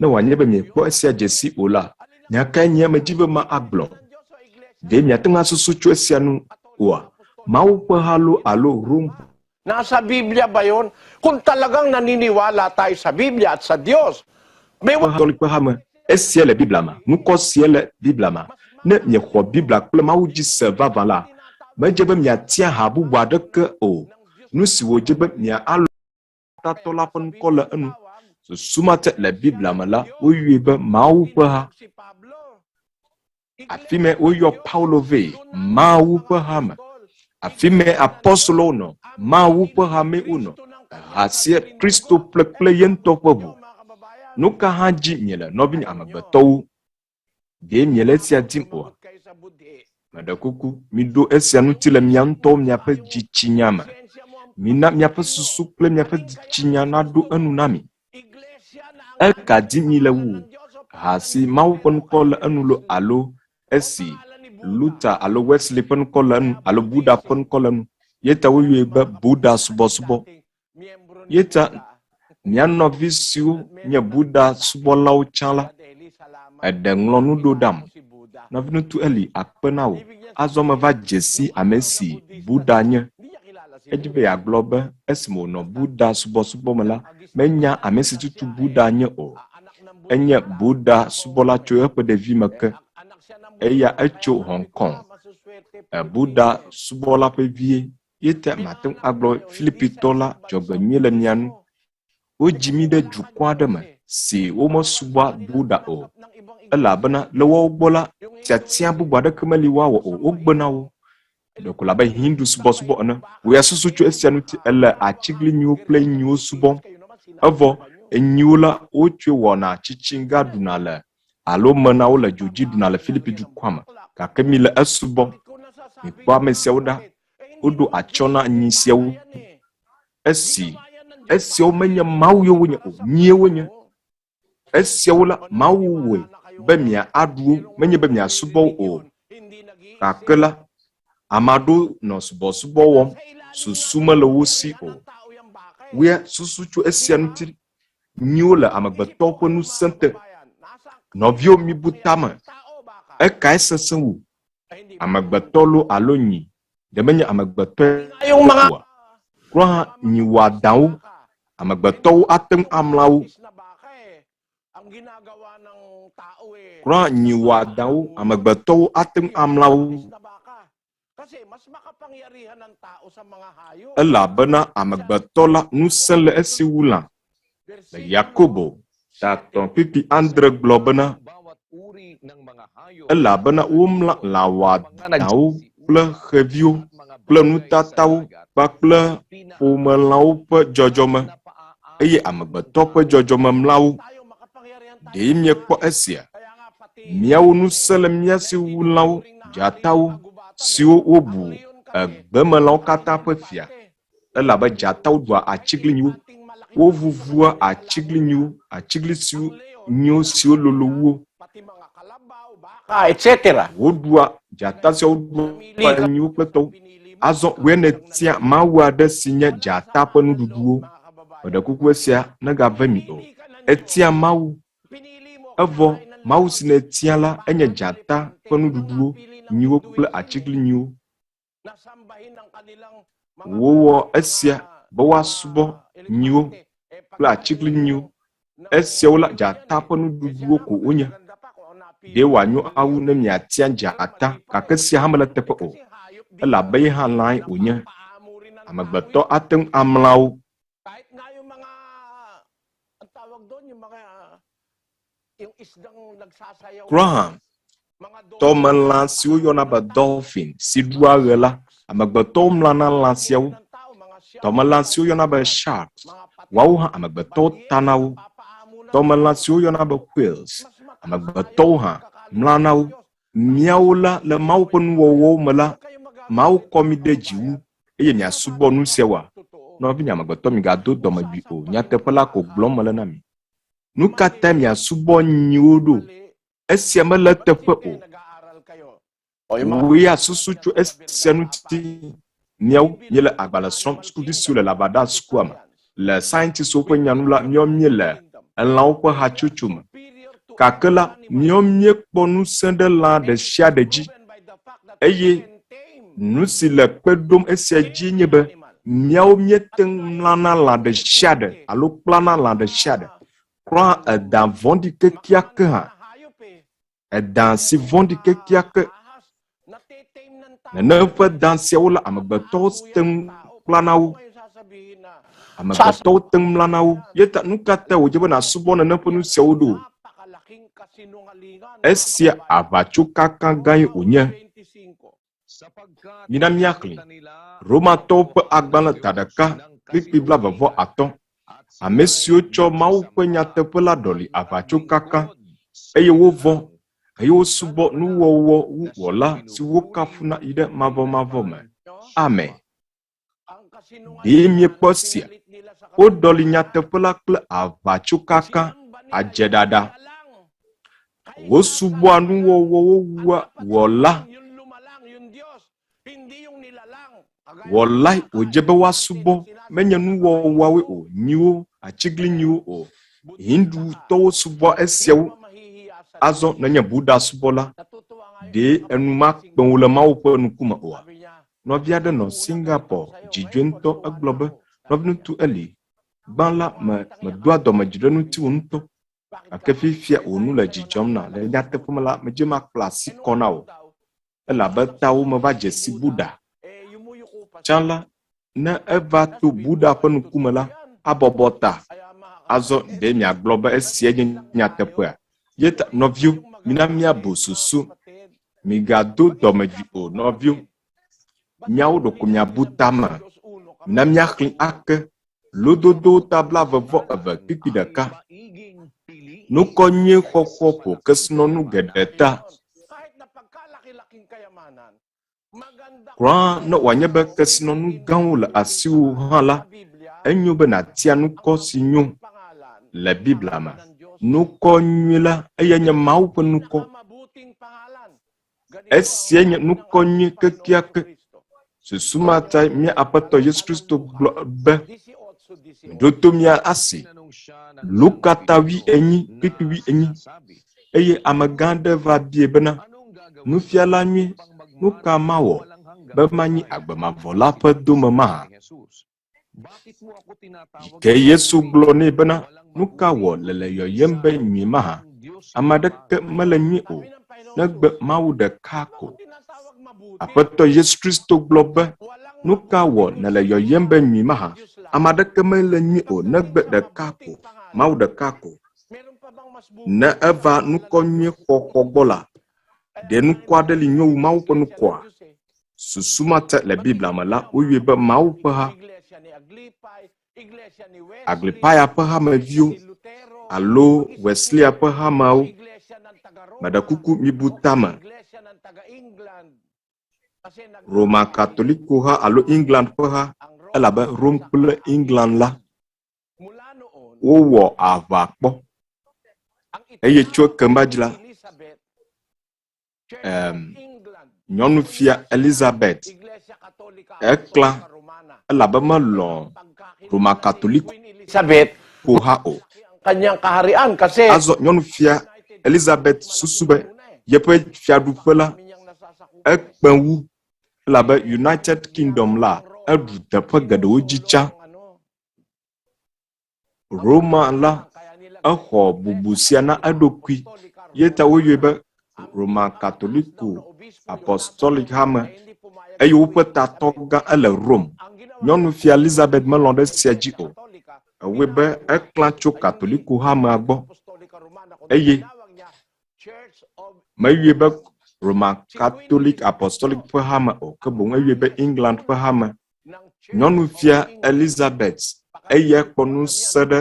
S13: Ne wòanye be miekpɔ esia dzesi o la, nyakae nye medzi be ma agblɔ. Ɖe miate ŋu asusu tso esia nu oa. Mawu ƒe ha alo Rome
S1: Nasa Biblia ba yun? Kung talagang naniniwala tayo sa Biblia at sa Diyos, may
S13: hame esie le Biblia ma nuko sie le Biblia ma ne nye xɔ Biblia kple Mawu dzi se vava la medze be miatia ha bubu aɖeke o nu si wodze be mia alo tatɔ la ƒe ŋkɔ le enu susumate le Biblia me la woyɔe be Mawu ƒe ha afi me woyɔ Paulo ve Mawu ƒe ha me afi me apostolo nɔ Mawu ƒe ha me wonɔ hasie Kristo kple ye ŋutɔ ƒe ʋu nu ka hã dzi miele nɔvinye amegbetɔwo ɖe miele esia dim oa meɖe kuku miɖo esia ŋuti le mia ŋutɔ miaƒe dzitsinya me mina miaƒe susu kple miaƒe dzitsinya naɖo enu na mi eka dim mi le wu ha si Mawu ƒe ŋkɔ le enu lo alo esi Luther alo Wesley ƒe ŋkɔ le enu alo Buddha ƒe ŋkɔ le enu yeta woyɔe be Buddha subɔsubɔ yeta mia nɔvi siwo nye Buddha subɔlawo tsã la eɖe ŋlɔ nu ɖo ɖam Nɔviŋutsu Eli akpe na wo azɔ meva dze si ame si Buddha nye edzi be yeagblɔ be esi wònɔ Buddha subɔsubɔ me la menya ame si tutu Buddha nye o enye Buddha subɔla tso eƒe ɖevi me ke eya etso Hong Kong Buddha subɔla ƒe vie yete mate ŋu agblɔ Filipitɔ la dzɔgbenyui le mia nu wodzi mi ɖe dukɔ aɖe me si womesubɔa Buddha o elabena le woawo gbɔ la tiatia bubu aɖeke meli woawɔ o wogbena wo ɖeko labe Hindu subɔsubɔ ene woya susu tso esia ŋuti ele atsiglinyiwo kple nyiwo subɔm evɔ enyiwo la wotsoe wɔna tsitsinga ɖuna le alo menawo le dzodzi ɖuna le Filipi dukɔa me gake mi le esubɔm mikpɔ ame siawo ɖa woɖo atsyɔ na nyi siawo esiawo menye Mawu yewo nye o nyiewo nye esiawo la Mawu woe be mia aɖuwo menye be mia subɔ o gake la ame aɖewo nɔ subɔsubɔ wɔm susu mele wo si o woe susu tso esia ŋuti nyiwo le amegbetɔwo ƒe ŋusẽ te nɔviwo mibu tame ekae sesẽ wu amegbetɔ lo alo nyi ɖe menye amegbetɔ oa klɔ hã nyi wɔadãwo amegbetɔwo ate ŋu amlawo klɔ hã nyi wɔadãwo amegbetɔwo ate ŋu amlawo elabena amegbetɔ la ŋusẽ le esi wu lã le Yakobo tatɔ pipi andre gblɔ bena elabena womla lã wɔadãwo kple xeviwo kple nutatawo kpakple ƒomelãwo ƒe dzɔdzɔme eye amegbetɔ ƒe dzɔdzɔme mlawo ɖe miekpɔ esia miawo ŋusẽ le mia si wu lãwo dzatawo siwo wobu gbemelãwo katã ƒe fia elabe dzatawo ɖua atsiglinyiwo wovuvua atsiglinyiwo atsiglinyiwo nyiwo siwo lolo wuwo
S1: etc.
S13: Woɖua dzata siawo ɖua nyiwo kple tɔwo azɔ woe ne tia Mawu aɖe si nye dzata ƒe nuɖuɖuwo meɖe kuku esia negave mi o etia Mawu evɔ Mawu si ne tia la enye dzata ƒe nuɖuɖuwo nyiwo kple atsiglinyiwo wowɔ esia be woasubɔ nyiwo kple atsiglinyiwo esiawo la dzata ƒe nuɖuɖuwo ko wonye ɖe wòanyo awu ne miatia dzata gake sia hã mele teƒe o elabe ye hã lãe wònye amegbetɔ ate ŋu amlawo klɔ hã tɔmelã siwo yɔna be dolphin si ɖua ɣe la amegbetɔwo mlana lã siawo tɔmelã siwo yɔna be sharks woawo hã amegbetɔwo tana wo tɔmelã siwo yɔna be whales amegbetɔwo hã mlana wo miawo la le Mawu ƒe nuwɔwɔwo me la Mawu kɔ mi ɖe dziwu eye miasubɔ nu siawoa nɔvinye amegbetɔ migado dɔmedzoe o nyateƒe la ko gblɔm mele na mi nu katã miasubɔ nyiwo ɖo esia mele teƒe o woya susu tso esia ŋuti miawo miele agbalẽ srɔ̃m sukuvi siwo le labada sukua me le scientistwo ƒe nyanu la miawo miele elãwo ƒe hatsotso me gake la miawo miekpɔ ŋusẽ ɖe lã ɖe sia ɖe dzi eye nu si le kpe ɖom esia dzi nye be miao mieteng mlana la de shade alo plana la de shade kran edan vondi ke kiake ha edan si vondi ke kiake ne fa dan siawla amagbato teng planawo amagbato teng mlanawo yeta nukata ojiba na subona na ponu siawdo esia abachuka kan gan onye mina miakli Roma top agbala tadaka biblia vavo aton amesio cho mau kwenya tepela doli abachuka kan eye wovo eye subo nu wo wola si wokafuna ide mavo me amen de mi posia o doli nyatepela kple abachuka kan ajedada wo subo anu wo wola wallahi ojebe wa subo menya nu wo wawe o nyiwo achigli nyiwo o hindu to subo esiew azo nanya buda subola de enuma kponwole mawo po nukuma o no biade no Singapore jijwento aglobe Nɔviŋutsu Eli banla me doa dome jidenu ti unto akefifia onu le jijomna le nyateƒe me la me je ma klasi kona o elabetawo me va jesi buda Chanla na eva to buda ƒe nukume la abɔbɔta azɔ de miagblɔ esie nye nyateƒea yeta nɔvio mina miabo susu migado dɔmedzi o nɔvio miawo ɖoko miabu tame mina miaxli ake lododo tabla vevɔ eve kpikpi ɖeka nukɔ nyuie xɔxɔ ƒo kesinɔnu geɖe ta Kran no wanye be kesinɔnu gãwo le asiwo hã la enyo be natia nukɔ si nyo le biblia me nukɔ nyui la eye nye mawu ƒe nukɔ esie nye nukɔ nyui kekeake susumata mia Aƒetɔ Yesu Kristo gblɔ be ɖoto mia asi Luka wi enyi kpikpi wi enyi eye amegã aɖe va bie bena nufiala nyui nuka mawɔ be manyi agbemavɔ la ƒe dome ma ke Yesu gblɔ nɛ bena nuka wɔ le yɔyem be nyui ma ame aɖeke mele nyui o negbe Mawu ɖeka ko Aƒetɔ Yesu Kristo gblɔ be nuka wɔ le yɔyem be nyui ma ame aɖeke mele nyui o negbe ɖeka ko Mawu ɖeka ko ne eva nukɔ nyui xɔxɔ gbɔ la de nukɔ aɖe li nyo wu Mawu ƒe nukɔa susumata le biblia me la woyue be Mawu ƒe ha Aglipaya ƒe hameviwo alo Wesley ƒe hameawo meɖe kuku mibu tame Roma Katoliko ha alo England ƒe ha elabe Rome kple England la wowɔ aʋa kpɔ eye tso kemba dzi la nyɔnufia Elizabeth ekla elabe melɔ Roma Katoliko ko ha o azɔ nyɔnufia Elizabeth susu be yeƒe fiaɖuƒe la ekpewu elabe United Kingdom la eɖu teƒe geɖewo dzi tsã Roma la exɔ bubu sia na eɖokui yeta woyɔe be Roma Katoliko Apostolic hame eye woƒe tatɔ gã ele Rome nyɔnufia Elizabeth melɔ ɖe sia dzi o ewoe be eklã tso Katoliko hamea gbɔ eye meyɔe be Roma Catholic Apostolic ƒe hame o ke boŋ eyɔe be England ƒe hame nyɔnufia Elizabeth eye kpɔ nusẽ ɖe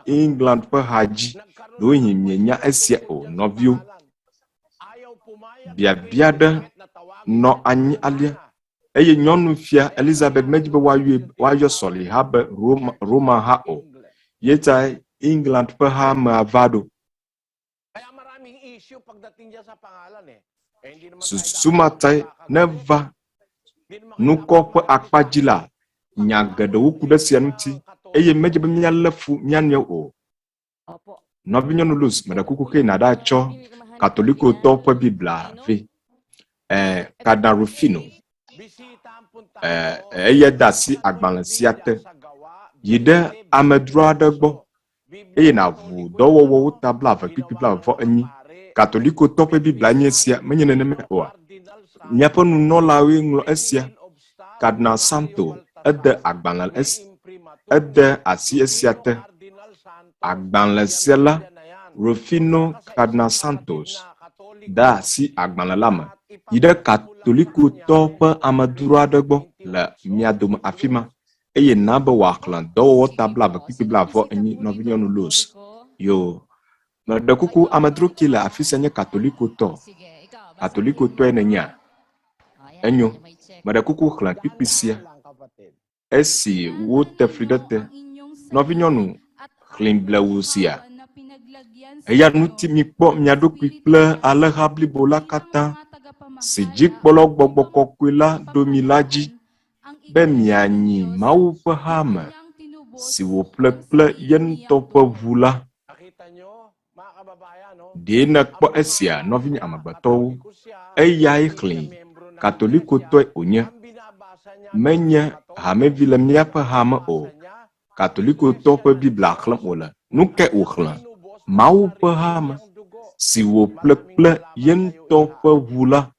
S13: England ƒe ha dzi ɖohi mienya esia o nɔviwo biabia ɖe nɔ anyi alia eye nyɔnufia Elizabeth medzi be woayɔ sɔliha be Roma ha o yeta England ƒe hamea va ɖo susumatae neva nukɔ ƒe akpadzi la nya geɖewo ku ɖe sia ŋuti eye medze be mialé fu mianɔe o nɔvinyɔnu Luz meɖe kuku ke na ɖa tsɔ Katolikotɔ ƒe biblia ve Kadna Rufino eye dasi agbalẽ sia te yi ɖe amedzro aɖe gbɔ eye nàʋu dɔwɔwɔwo ta blaeve-kpikpi-blaeve-vɔ-enyi. Katolikotɔ ƒe biblia nye esia, menye nenema oa. Míaƒe nunɔlawoe ŋlɔ esia. Kardinal Santo ede agbalẽ ede asi esia te. Agbalẽ sia la Rufino Kardinal Santos da asi agbalẽ la me yi ɖe katolikotɔ ƒe amedzro aɖe gbɔ le mia dome afi ma eye na be wòaxlẽ dɔwɔwɔ ta blaeve-kpikpi-blaeve-vɔ-enyi nɔvinyɔnu los. Yo, meɖe kuku amedzro ke le afi sia nye katolikotɔ. Katolikotɔe nenya. Enyo, meɖe kuku xlẽ kpikpi sia. Esi wote fli ɖe te, nɔvinyɔnu xlẽ blewu sia. Eya ŋuti mikpɔ mia ɖokui kple alẽha blibo la katã si dzikpɔlɔ gbɔgbɔ kɔkɔe la ɖo mi la dzi be mianyi Mawu ƒe hame si wòƒle kple ye ŋutɔ ƒe ʋu la. Ɖe nekpɔ esia nɔvinye amegbetɔwo, eyae xlẽ katolikotɔe wònye. Menye hamevi le míaƒe hame o. Katolikotɔ ƒe biblia xlẽm wòle. Nu ke wòxlẽ? Mawu ƒe hame si wòƒle kple ye ŋutɔ ƒe ʋu la.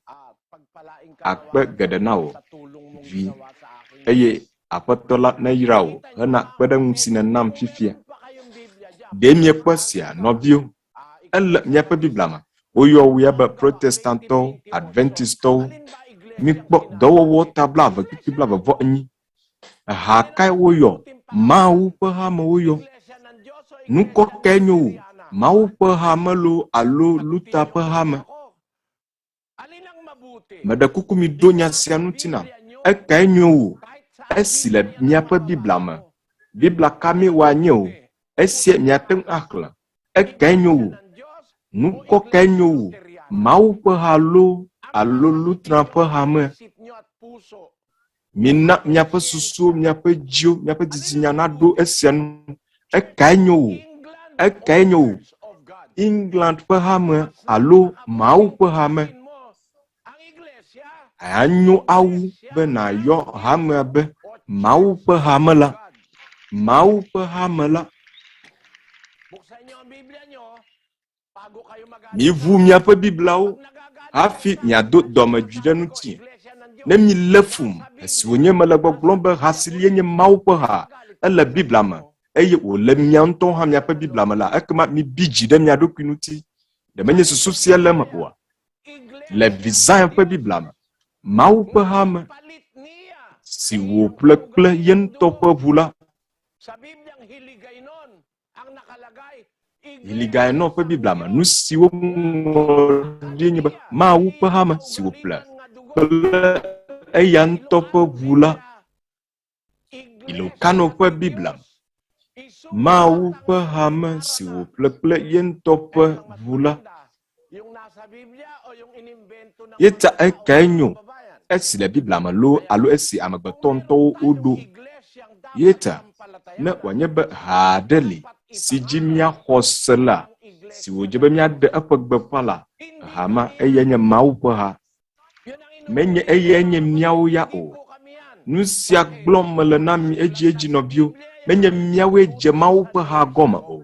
S13: Akpe geɖe na wò vi eye Aƒetɔ la neyra wò hena kpeɖeŋu si nenam fifia. Ɖe miekpɔ sia nɔviwo, ele míaƒe biblia me woyɔ wo ya be protestantɔwo, adventistɔwo. Mikpɔ dɔwɔwɔ ta blaeve-kpikpi-blaeve-vɔ-enyi. Ha kae woyɔ? Mawu ƒe hame woyɔ. Nukɔ kae nyo wo? Mawu ƒe hame lo alo luta ƒe hame? Meɖe kuku mi ɖo nya sia ŋutina. Ekae nyo wo? Esi le míaƒe biblia me. Biblia ka mi woanye o? Esia miate ŋu axlẽ. Ekae nyo wo? Nukɔ kae nyo wo? Mawu ƒe ha lo alo lutra ƒe hame? Mina miaƒe susuwo, miaƒe dziwo, miaƒe dzitsinya naɖo esia nu. Ekae nyo wo? Ekae nyo wo? England ƒe hame alo Mawu ƒe hame? Anyo awu be nàyɔ hamea be Mawu ƒe hame la. Mawu ƒe hame la. Miʋu miaƒe bibliawo hafi miado dɔmedzoe ɖe ŋuti. Ne mi le fum, esi wònye mele gbɔgblɔm be ha si lie nye Mawu ƒe ha, ele biblia me eye wòle mia ŋutɔ hã miaƒe biblia me la, ekema mibi dzi ɖe mia ɖokui ŋuti. Ɖe menye susu sia le me oa. Le Vizaia ƒe biblia me, Mawu ƒe hame si wòƒle kple ye ŋutɔ ƒe ʋu la. Hiligaenɔ ƒe biblia me, nu siwo ŋlɔ nye be Mawu ƒe hame si wòƒle kple eya ŋutɔ ƒe ʋu la. Ilokano ƒe biblia me, Mawu ƒe hame si wòƒle kple ye ŋutɔ ƒe ʋu la. Yeta ekae nyo? Esi le biblia me lo alo esi amegbetɔ ŋutɔwo woɖo. Yeta ne wòanye be ha aɖe li si dzi míaxɔ se la, si wòdze be míaɖe eƒe gbeƒã la, hama eye nye Mawu ƒe ha. Menye eye nye míawo ya o. Nu sia gblɔm mele na mi edzi nɔviwo. Menye míawoe dze Mawu ƒe ha gɔme o.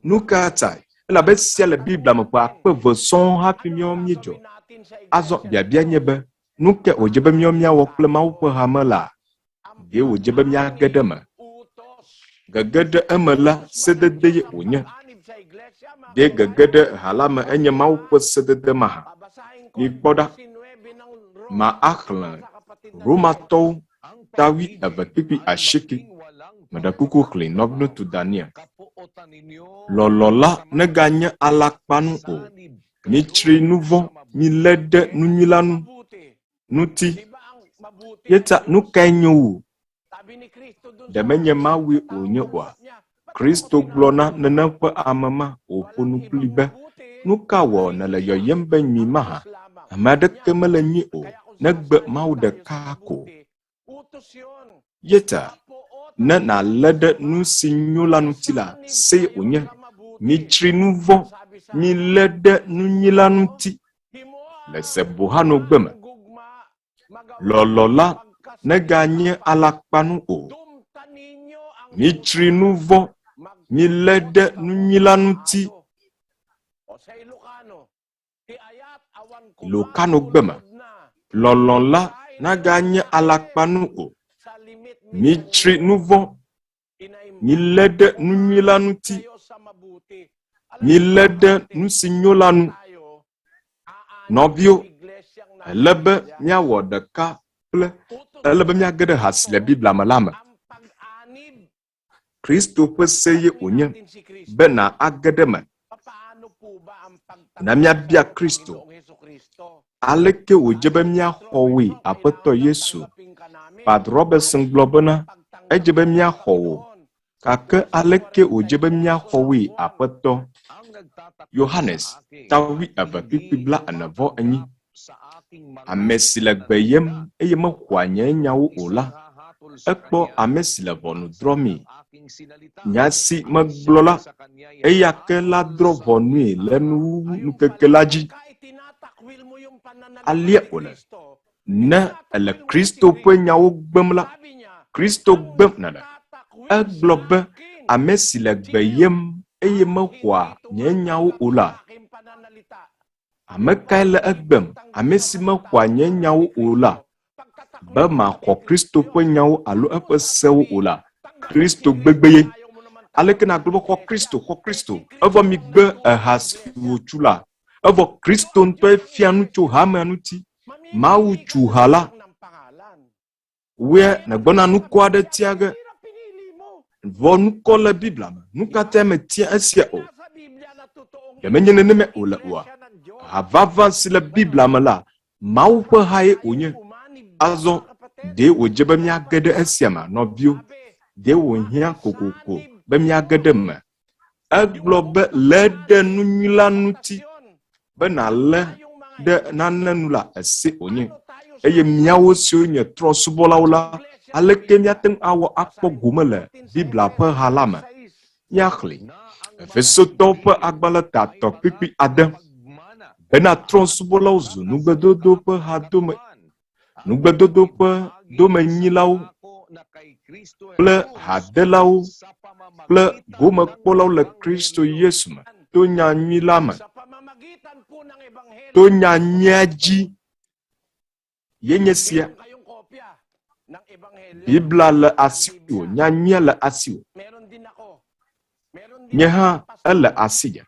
S13: Nu ka tae? Elabe sia le biblia me ƒe akpe ve sɔŋ hafi míawo míedzɔ. Azɔ biabia nye be nu ke wòdze be míawɔ kple Mawu ƒe hame la, ɖe wòdze be míage ɖe me. Gege ɖe eme la, sedede ye wònye. Ɖe gege ɖe ha la me enye Mawu ƒe sedede maha. Mikpɔ ɖa, ma axlẽ Romatɔwo tawi 2:90. Meɖe kuku xlẽ Nɔviŋutsu Daniel. Lɔlɔ la neganye alakpanu o. Mitsri nu vɔ, milé ɖe nunyila nu ŋuti. Yeta nu kae nyo wo? Ɖe menye Mawue wònye oa. Kristo gblɔ na nene ƒe ame ma wòƒo nu kpli be nu ka wɔ nele yɔyem be nyui maha? Ame aɖeke mele nyui o, negbe Mawu ɖeka ko. Yeta ne nàlé ɖe nu si nyo la ŋuti la, se wònye. Mitsri nu vɔ, milé ɖe nunyila ŋuti. Le Sebohanogbe me, lɔlɔ la neganye alakpanu o. Mitri nuvo, milede nunyilanuti. Ilokano gbema, lolonla naganye alakpanu o. Mitri nuvo, milede nunyilanuti. Milede nusinyolanu. Nɔvio, elebe miawɔ ɖeka kple elebe miagede hasi le Biblia me la me. Kristo ƒe se ye wònye bena agede me. Na miabia Kristo. Aleke wòdze be miaxɔwoe Aƒetɔ Yesu. Pat Robertson gblɔ bena edze be miaxɔwo. Gake aleke wòdze be miaxɔwoe Aƒetɔ. Yohanes tawi eve kpikpi bla enevɔ enyi. Ame si le gbe yem eye mexɔa nye nyawo o la, ekpɔ ame si le ʋɔnu drɔmee. Nya si megblɔ la, eya ke la drɔ ʋɔnue le Ŋkeke la dzi. Alia wòle. Ne ele Kristo ƒe nyawo gbem la, Kristo gbem nele. Egblɔ be ame si le gbe yem eye mexɔa nye nyawo o la. Ame kae le egbem, ame si mexɔa nye nyawo o la. Be maxɔ Kristo ƒe nyawo alo eƒe sewo o la. Kristo gbegbe. Aleke na gblɔ be xɔ Kristo. Evɔ mi gbe eha si wòtsu la. Evɔ Kristo ŋutɔ fia nu tso hamea ŋuti. Mawu tsu ha la. Woe negbɔna nukɔ aɖe tia ge. Vɔ nukɔ le Biblia me. Nu katã me tia esia o. Yemenye neneme o le oa. Havava si le Biblia me la. Mawu ƒe ha ye wònye. Azɔ de wòdze be miage ɖe esia me nɔvio. De wòhiã kokoko be miage ɖe me. Egblɔ be le ɖe nunyila ŋuti. Bena le ɖe nane nu la ese wònye. Eye miawo siwo nye trɔsubɔlawo la, aleke miate ŋu awɔ akpɔ gome le Biblia ƒe ha la me. Miaxlẽ. Efesotɔwo ƒe agbalẽ tatɔ kpikpi ade. Bena trɔsubɔlawo zu nugbedodo ƒe ha dome. Nugbedodo ƒe domenyilawo kple hadelawo kple gomekpɔlawo le Kristo Yesu me. To nyanyui la me. To nyanyia dzi. Yenye sia. Biblia le asiwo, nyanyia le asiwo. Nye hã ele asi.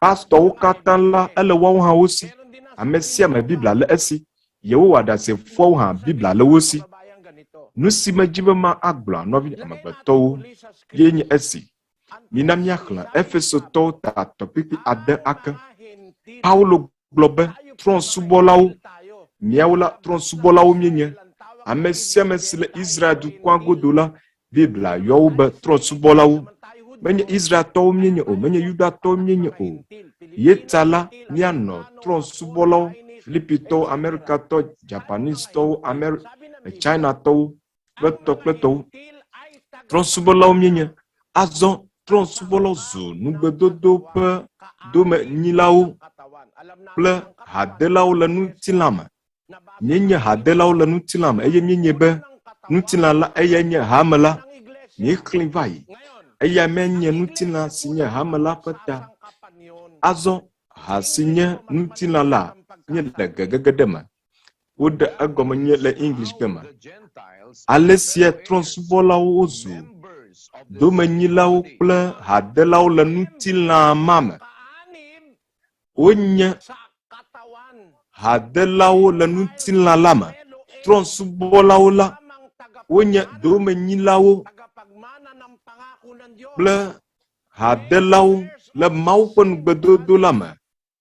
S13: Pastorwo katã la ele wɔwo hã wosi. Ame sia ame Biblia le esi. Yewo aɖasefoawo hã Biblia le wo si. Nu si medzi be ma agblɔ nɔvi amegbetɔwo ye nye esi. Mina miaxlẽ Efesotɔwo tatɔ kpikpi ade ake. Paulo gblɔ be trɔ̃subɔlawo, miawo la trɔ̃subɔlawo mienye. Ame sia ame si le Israel dukɔa godo la, Biblia yɔwo be trɔ̃subɔlawo. Menye Israeltɔwo mienye o, menye Yudatɔwo mienye o. Yeta la mianɔ trɔ̃subɔlawo, Filipitɔwo, Amerikatɔwo, Japanistɔwo, Chinatɔwo, kpletɔwo. Trɔ̃subɔlawo mienye. Azɔ trɔ̃subɔlawo zu nugbedodo ƒe domenyilawo kple hadelawo le nutilã me. Mienye hadelawo le nutilã me eye mienye be nutilã la eye nye hame la. Miexlẽ va yi. Eya menye nutilã si nye hame la ƒe ta. Azɔ ha si nye nutilã la nye le gegege me. Wode egɔme nye le English gbe me. Alesia trɔ̃subɔlawo zu domenyilawo kple hadelawo le nutilã ma me. Wonye hadelawo le nutilã la me. Trɔ̃subɔlawo la wonye domenyilawo kple hadelawo le Mawu ƒe nugbedodo la me.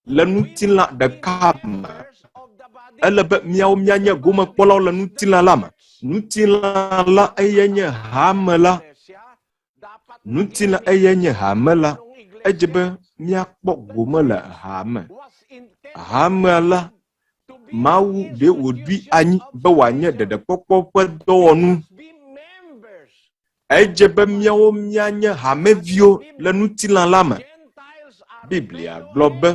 S13: Le nutilã ɖeka me. Ele be miawo mianye gomekpɔlawo le nutilã la me. Nutilã la eye nye hame la. Nutilã eye nye hame la. Edze be miakpɔ gome le hame. Hame la Mawu de wòɖui anyi be wòanye ɖeɖekpɔkpɔ ƒe dɔwɔnu. Edze be miawo mianye hameviwo le nutilã la me. Biblia gblɔ be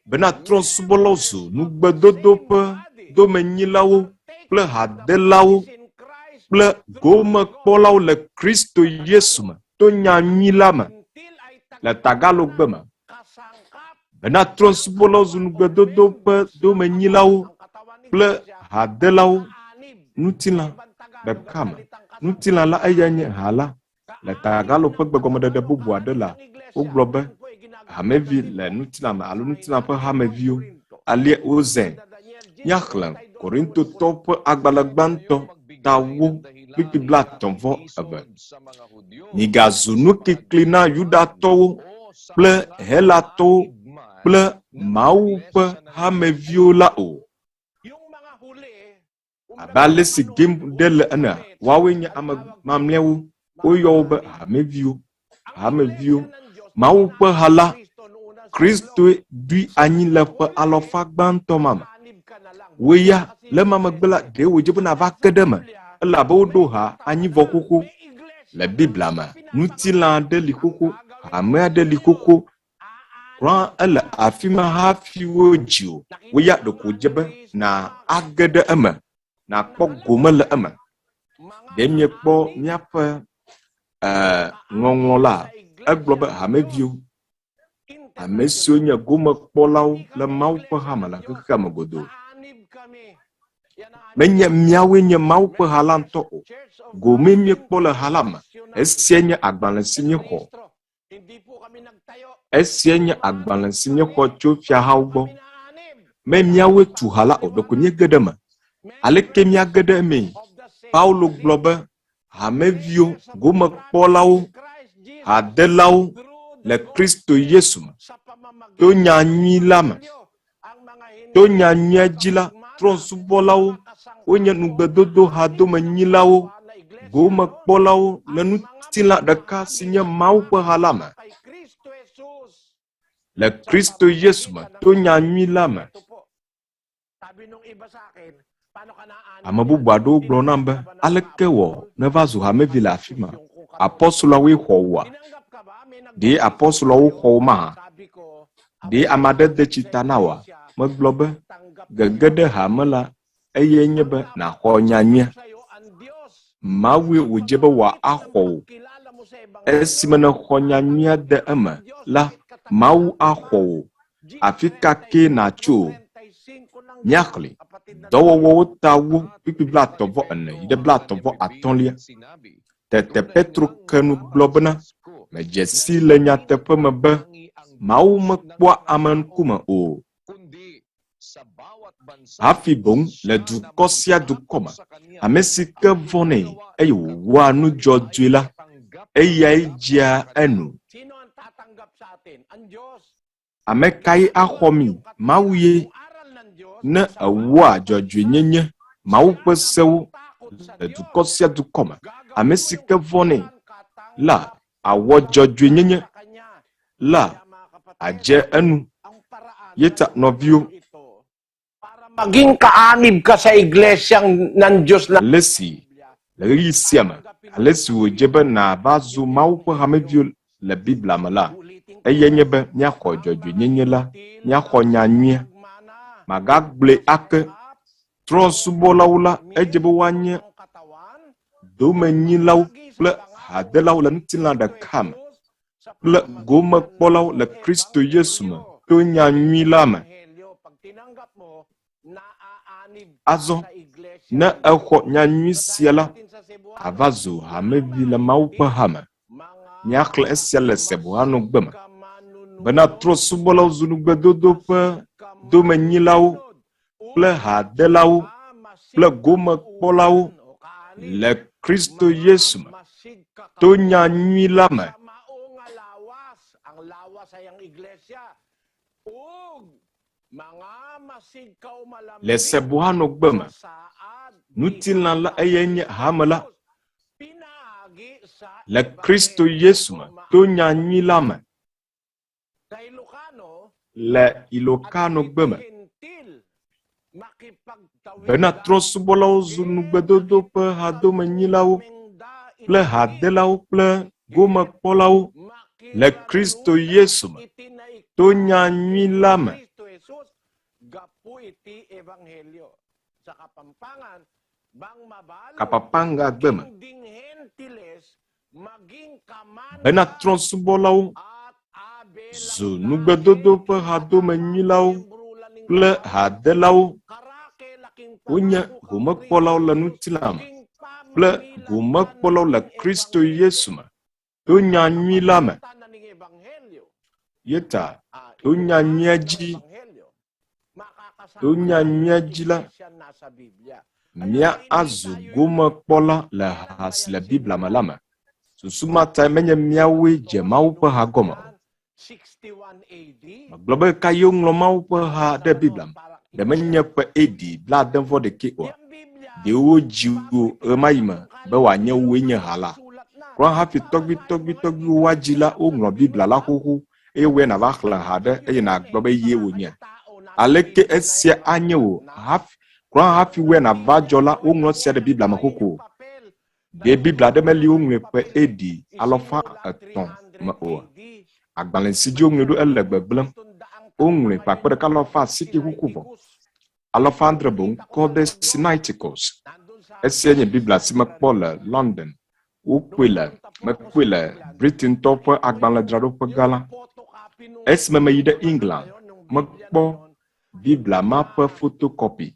S13: bena trɔ̃subɔlawo zu nugbedodo ƒe domenyilawo kple hadelawo kple gomekpɔlawo le Kristo Yesu me to nyanyui la me le tagalogbe me. Bena trɔ̃subɔlawo zu nugbedodo ƒe domenyilawo kple hadelawo ŋutilã ɖeka me. Ŋutilã la eya nye ha la. Le tagalo ƒe gbegɔmeɖeɖe bubu aɖe la, wogblɔ be hamevi le ŋutilã me alo ŋutilã ƒe hameviwo alie wozẽ. Míaxlẽ Korintotɔwo ƒe agbalẽ gbãtɔ tawo kpikpi 32. Migazu nukikli na Yudatɔwo kple Helatɔwo kple Mawu ƒe hameviwo la o. Abe ale si gem ɖe le enea, woawoe nye ame mamlɛawo, woyɔ wo be hameviwo. Hameviwo. Mawu ƒe ha la, Kristoe ɖui anyi le ƒe alɔfa gbãtɔ ma me. Woya le mamegbe la ɖe wòdze be nava ke ɖe me, elabe woɖo ha anyi vɔ xoxo. Le Biblia me, ŋutilã aɖe li xoxo, hame aɖe li xoxo. Rã ele afi ma hafi wodzi o. Woya ɖeko dze be na age ɖe eme, na kpɔ gome le eme. Ɖe miekpɔ míaƒe ŋɔŋlɔ la, egblɔ be hameviwo, ame siwo nye gomekpɔlawo le Mawu ƒe hame le xexea me godoo. Menye míawoe nye Mawu ƒe ha la ŋutɔ o. Gome míekpɔ le ha la me. Esia nye agbalẽ si míexɔ. Esia nye agbalẽ si míexɔ tso fiahawo gbɔ. Me míawoe tu ha la o, ɖeko míege ɖe me. Aleke míage ɖe emee? Paulo gblɔ be hameviwo, gomekpɔlawo, hadelawo le Kristo Yesu me. To nyanyui la me. To nyanyuia dzi la, trɔ̃subɔlawo, wonye nugbedodo hadomenyilawo, gomekpɔlawo le ŋutilã ɖeka si nye Mawu ƒe ha la me. Le Kristo Yesu me, to nyanyui la me. Ame bubu aɖewo gblɔ nam be aleke wɔ ne va zu hamevi le afi ma? Apɔstolawoe xɔ woa? Ɖe apɔstolawo xɔ wo mahã? Ɖe ame aɖe de tsi ta na woa? Megblɔ be gege ɖe hame la eye nye be naxɔ nyanyuia. Mawue wòdze be wòaxɔ wo. Esime nexɔ nyanyuia de eme la, Mawu axɔ wo. Afi ka ke natso? Míaxlẽ dɔwɔwɔwo tawo kpikpi 34 yi ɖe 35. Tete Petro ke nu gblɔ bena medze si le nyateƒe me be Mawu mekpɔa ame ŋkume o. Hafi boŋ le dukɔ sia dukɔ me, ame si ke vɔnɛ eye wòwɔa nu dzɔdzɔe la, eyae dzia enu. Ame kae axɔ mi? Mawu ye. Ne ewɔa dzɔdzɔenyenye, Mawu ƒe sewo le dukɔ sia dukɔ me, ame si ke vɔnɛ la awɔ dzɔdzɔenyenye la adze enu. Yeta nɔviwo.
S1: Maging kaanib ka sa iglesia ng Diyos na
S13: alesi le ɣeyiɣi sia me, alesi wòdze be nava zu Mawu ƒe hameviwo le Biblia me la, eye nye be míaxɔ dzɔdzɔenyenye la, míaxɔ nyanyuia. Magagblẽ ake trɔ̃subɔlawo la, edze be woanye domenyilawo kple hadelawo le ŋutilã ɖeka me kple gomekpɔlawo le Kristo Yesu me to nyanyui la me. Azɔ ne exɔ nyanyui sia la, ava zu hamevi le Mawu ƒe hame. Míaxlẽ esia le Sebohano gbe me. Bena trɔ̃subɔlawo zu nugbedodo ƒe domenyilawo kple hadelawo kple gomekpɔlawo le Kristo Yesu me to nyanyui la me. Le Sebohano gbe me, ŋutilã la eye nye hame la le Kristo Yesu me to nyanyui la me. Le Ilokano gbe me, bena trɔ̃subɔlawo zu nugbedodo ƒe hadomenyilawo kple hadelawo kple gomekpɔlawo le Kristo Yesu me to nyanyui la me. kapapanga gbema bena tronsubolau zu nugbedodo pe hadome nyilau kple hadelau wonye gomekpɔlawo le nutilã me kple gomekpɔlawo le Kristo Yesu me to nya nyui la me yeta to nya nyuia dzi la mia azu gomekpɔla le ha si le Biblia me la me susumata menye miawoe dze Mawu ƒe ha gɔme o. Megblɔ be ka yewo ŋlɔ Mawu ƒe ha ɖe Biblia me ɖe menye ƒe AD 61 o. Ɖewo dzi wo ɣe ma yi me be wòanye woe nye ha la. Krɔ hafi tɔgbi woadzi la woŋlɔ Biblia la xoxo eye woe nava xlẽ ha ɖe eye nàgblɔ be ye wònye. Aleke esia anye wo krɔ hafi woe nava dzɔ la woŋlɔ sia ɖe Biblia me xoxo. Ɖe Biblia ɖe meli woŋlɔe ƒe AD 300 me o. Agbalẽ si dzi woŋlɔe ɖo ele gbegblẽm. Woŋlɔe ƒe 1990 alɔfandre boŋ kɔ ɖe Sinaiticus. Esia nye Biblia si mekpɔ le London. Mekpɔe le Britain tɔ ƒe agbalẽdzraɖoƒe gã la. Esi me yi ɖe England, mekpɔ Biblia ma ƒe photocopy.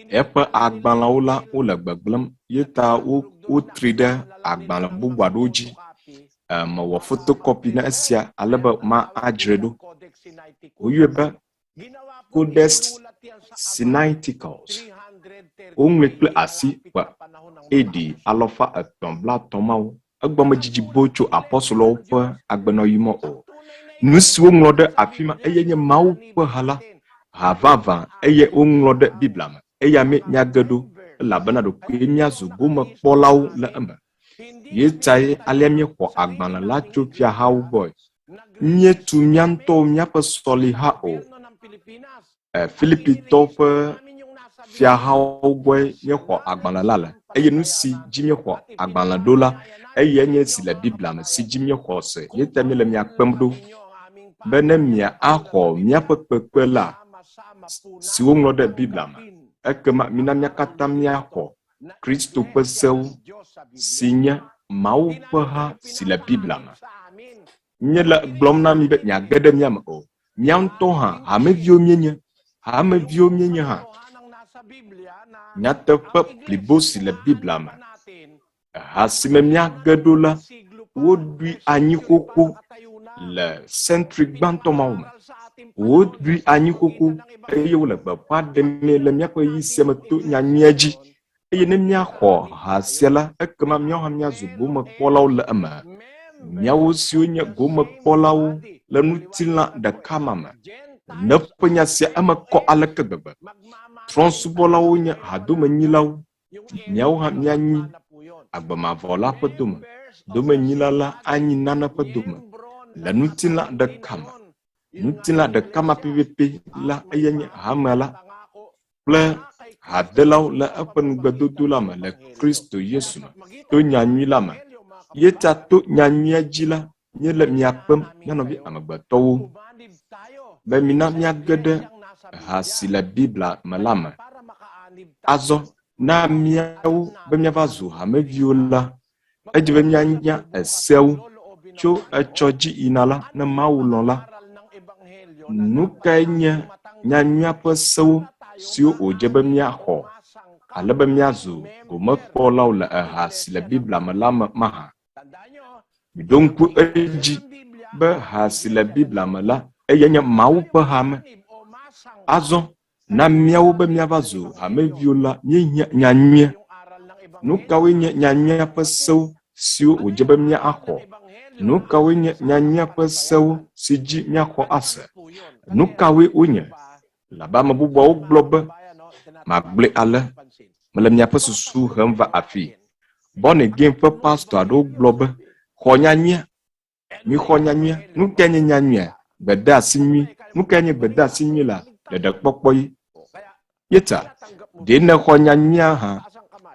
S13: Eƒe agbalẽwo la wole gbegblẽm yeta wotri ɖe agbalẽ bubu aɖewo dzi. Mewɔ photocopy na esia ale be ma adzre ɖo. Woyɔe be Codex Sinaiticus. Woŋlɔe kple asi ƒe AD 330 mawo. Egbɔme dzidzi bo tso apɔstolowo ƒe agbenɔɣi me o. Nu si woŋlɔ ɖe afi ma eye nye Mawu ƒe ha la. Ha vavã eye woŋlɔ ɖe Biblia me. Eya me miage ɖo elabena ɖokoe miazu gomekpɔlawo le eme. Yetae alia míexɔ agbalẽ la tso fiahawo gbɔe. Míetu mía ŋutɔwo míaƒe sɔliha o. Filipitɔwo ƒe fiahawo gbɔe míexɔ agbalẽ la le. Eye nu si dzi míexɔ agbalẽ ɖo la eye nye si le Biblia me si dzi míexɔ se. Yeta míele mia kpem ɖo be ne mia axɔ míaƒe kpekpe la si woŋlɔ ɖe Biblia me. Ekema mina mia katã miaxɔ Kristo ƒe sewo si nye Mawu ƒe ha si le Biblia me. Míele gblɔm na mi be miage ɖe mia me o. Mia ŋutɔ hã hameviwo mienye. Hameviwo mienye hã. Nyateƒe blibo si le Biblia me. Ha si me miage ɖo la woɖui anyi xoxo le century gbãtɔ mawo me. Woɖui anyi xoxo eye wole gbeƒã ɖem le míaƒe yi sia me to nyanyuia dzi. Eye ne miaxɔ ha sia la ekema míawo hã miazu gomekpɔlawo le eme. Miawo siwo nye gomekpɔlawo le nutilã ɖeka ma me. Ne ƒe nya sia eme kɔ aleke gbegbe. Trɔ̃subɔlawo nye hadomenyilawo. Miawo hã mianyi agbemavɔ la ƒe dome. Domenyila la anyi nane ƒe dome. Le nutilã ɖeka me. Nutilã ɖeka ma pɛpɛpɛ la eye nye hame la kple hadelawo le eƒe nugbedodo la me le Kristo Yesu me. To nyanyui la me. Yeta to nyanyuia dzi la míele miakpem mianɔvi amegbetɔwo be mina miage ɖe ha si le Biblia me la me. Azɔ na miawo be miava zu hameviwo la edzi be mianya esewo tso etsɔ dzi yina la ne Mawu lɔ̃ la. Nu kae nye nyanyuia ƒe sewo siwo wòdze be miaxɔ ale be miazu gomekpɔlawo le ha si le Biblia me la me mahã. Miɖo ŋku edzi be ha si le Biblia me la eye nye Mawu ƒe hame. Azɔ na miawo be miava zu hameviwo la míehia nyanyuia. Nu kawoe nye nyanyuia ƒe sewo siwo wòdze be miaxɔ? Nu kawoe nye nyanyuia ƒe sewo si dzi miaxɔ ase? Nu kawoe wonye? Labe ame bubuawo gblɔ be magblɔe ale mele miaƒe susu hem va afi. Born again ƒe pastor aɖewo gblɔ be xɔ nyanyuia. Mixɔ nyanyuia. Nu kae nye nyanyuia? Gbede asi nyui. Nu kae nye gbede asi nyui la? Ɖeɖekpɔkpɔ yi. Yeta ɖe ne xɔ nyanyuia hã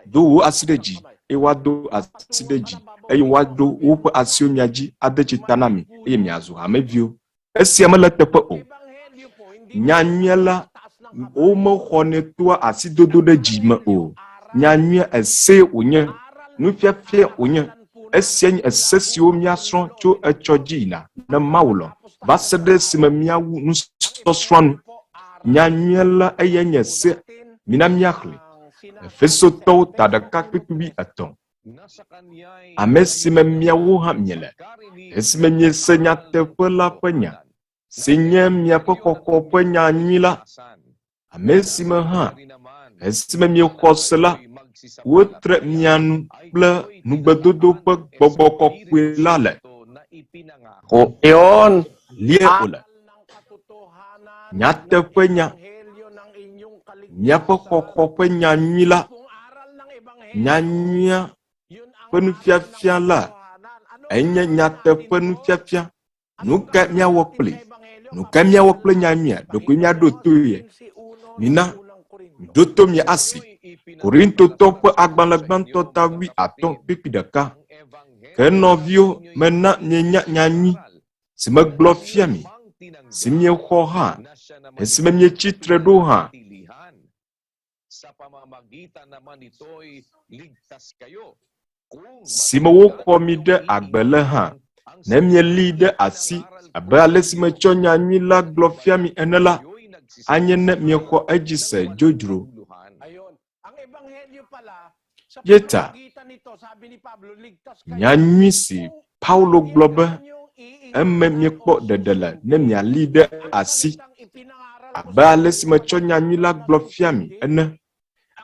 S13: do wo asi ɖe dzi eye woado asi ɖe dzi eye woado woƒe asiwo mia dzi ade tsi ta na mi eye miazu hameviwo. Esia mele teƒe o. Nyanyuia la o me xɔne toa asidodo ɖe dzime o. Nyanyuie ese wonye, nufiafia wonye. Esia nye ese siwo míasrɔ̃ tso etsɔ dzi yina ne Mawu lɔ va se ɖe esime míawu nusɔsrɔ̃ nu. Nyanyuie la eye nye se mina míaxlẽ. Efesotɔwo 1:13. Ame si me míawo hã miele, esime miese nyateƒe la ƒe nya, si nye míaƒe xɔxɔ ƒe nyanyui la. Ame si me hã, esime miexɔ se la, wotre mia nu kple nugbedodo ƒe gbɔgbɔ kɔkɔe la le. Xɔ eon lie wole. Nyateƒe nya, míaƒe xɔxɔ ƒe nyanyui la, nyanyuia ƒe nufiafia la, enye nyateƒe nufiafia. Nu ka míawɔ kple? Nu ka míawɔ kple nyanyuia? Ɖokoe míaɖo to ye. Mina, ɖo to mia asi. Korintotɔ ƒe agbalẽ gbãtɔ 15:1. Ke nɔviwo mena mienya nyanyui si megblɔ fia mi, si miexɔ hã, esime mietsitre ɖo hã. Si me woxɔ mi ɖe agbe le hã, ne mieli ɖe asi abe ale si metsɔ nyanyui la gblɔ fia mi ene la, anye ne miexɔ edzi se dzodzro. Yeta, nyanyui si Paulo gblɔ be eme miekpɔ ɖeɖe le ne miali ɖe asi abe ale si metsɔ nyanyui la gblɔ fia mi ene.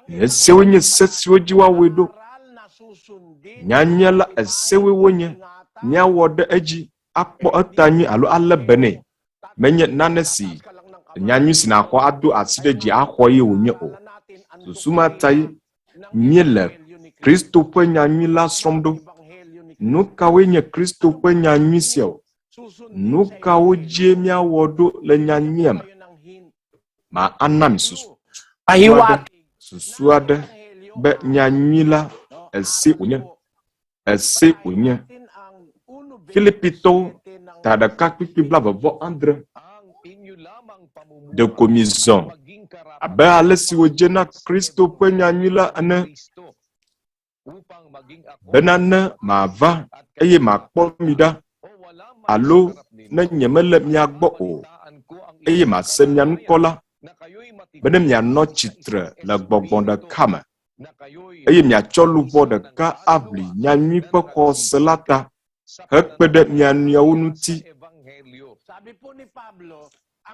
S13: Esewo nye se siwo dzi woawoe ɖo. Nyanyui la esewoe wonye, míawɔ ɖe edzi akpɔ eta nyui alo alé be nɛ. Menye nane si nyanyui si naxɔ ado asi ɖe dzi axɔ ye wonye o. Susuma tayi miele Kristo ƒe nyanyui la srɔ̃m ɖo. Nu kawoe nye Kristo ƒe nyanyui sia o? Nu kawo dzie míawɔ ɖo le nyanyuia me? Ma ana mi susu aɖe be nyanyui la ese wonye. Ese wonye. Filipitɔwo 1:27. Ɖeko mi zɔ abe ale si wodze na Kristo ƒe nyanyui la ene. Bena ne mava eye makpɔ mi ɖa, alo ne nyemele mia gbɔ o, eye mase mia nukɔ la, bene mianɔ tsitre le gbɔgbɔ ɖeka me, eye miatsɔ luʋɔ ɖeka aʋli nyanyui ƒe xɔse la ta, hekpe ɖe mia nɔewo ŋuti.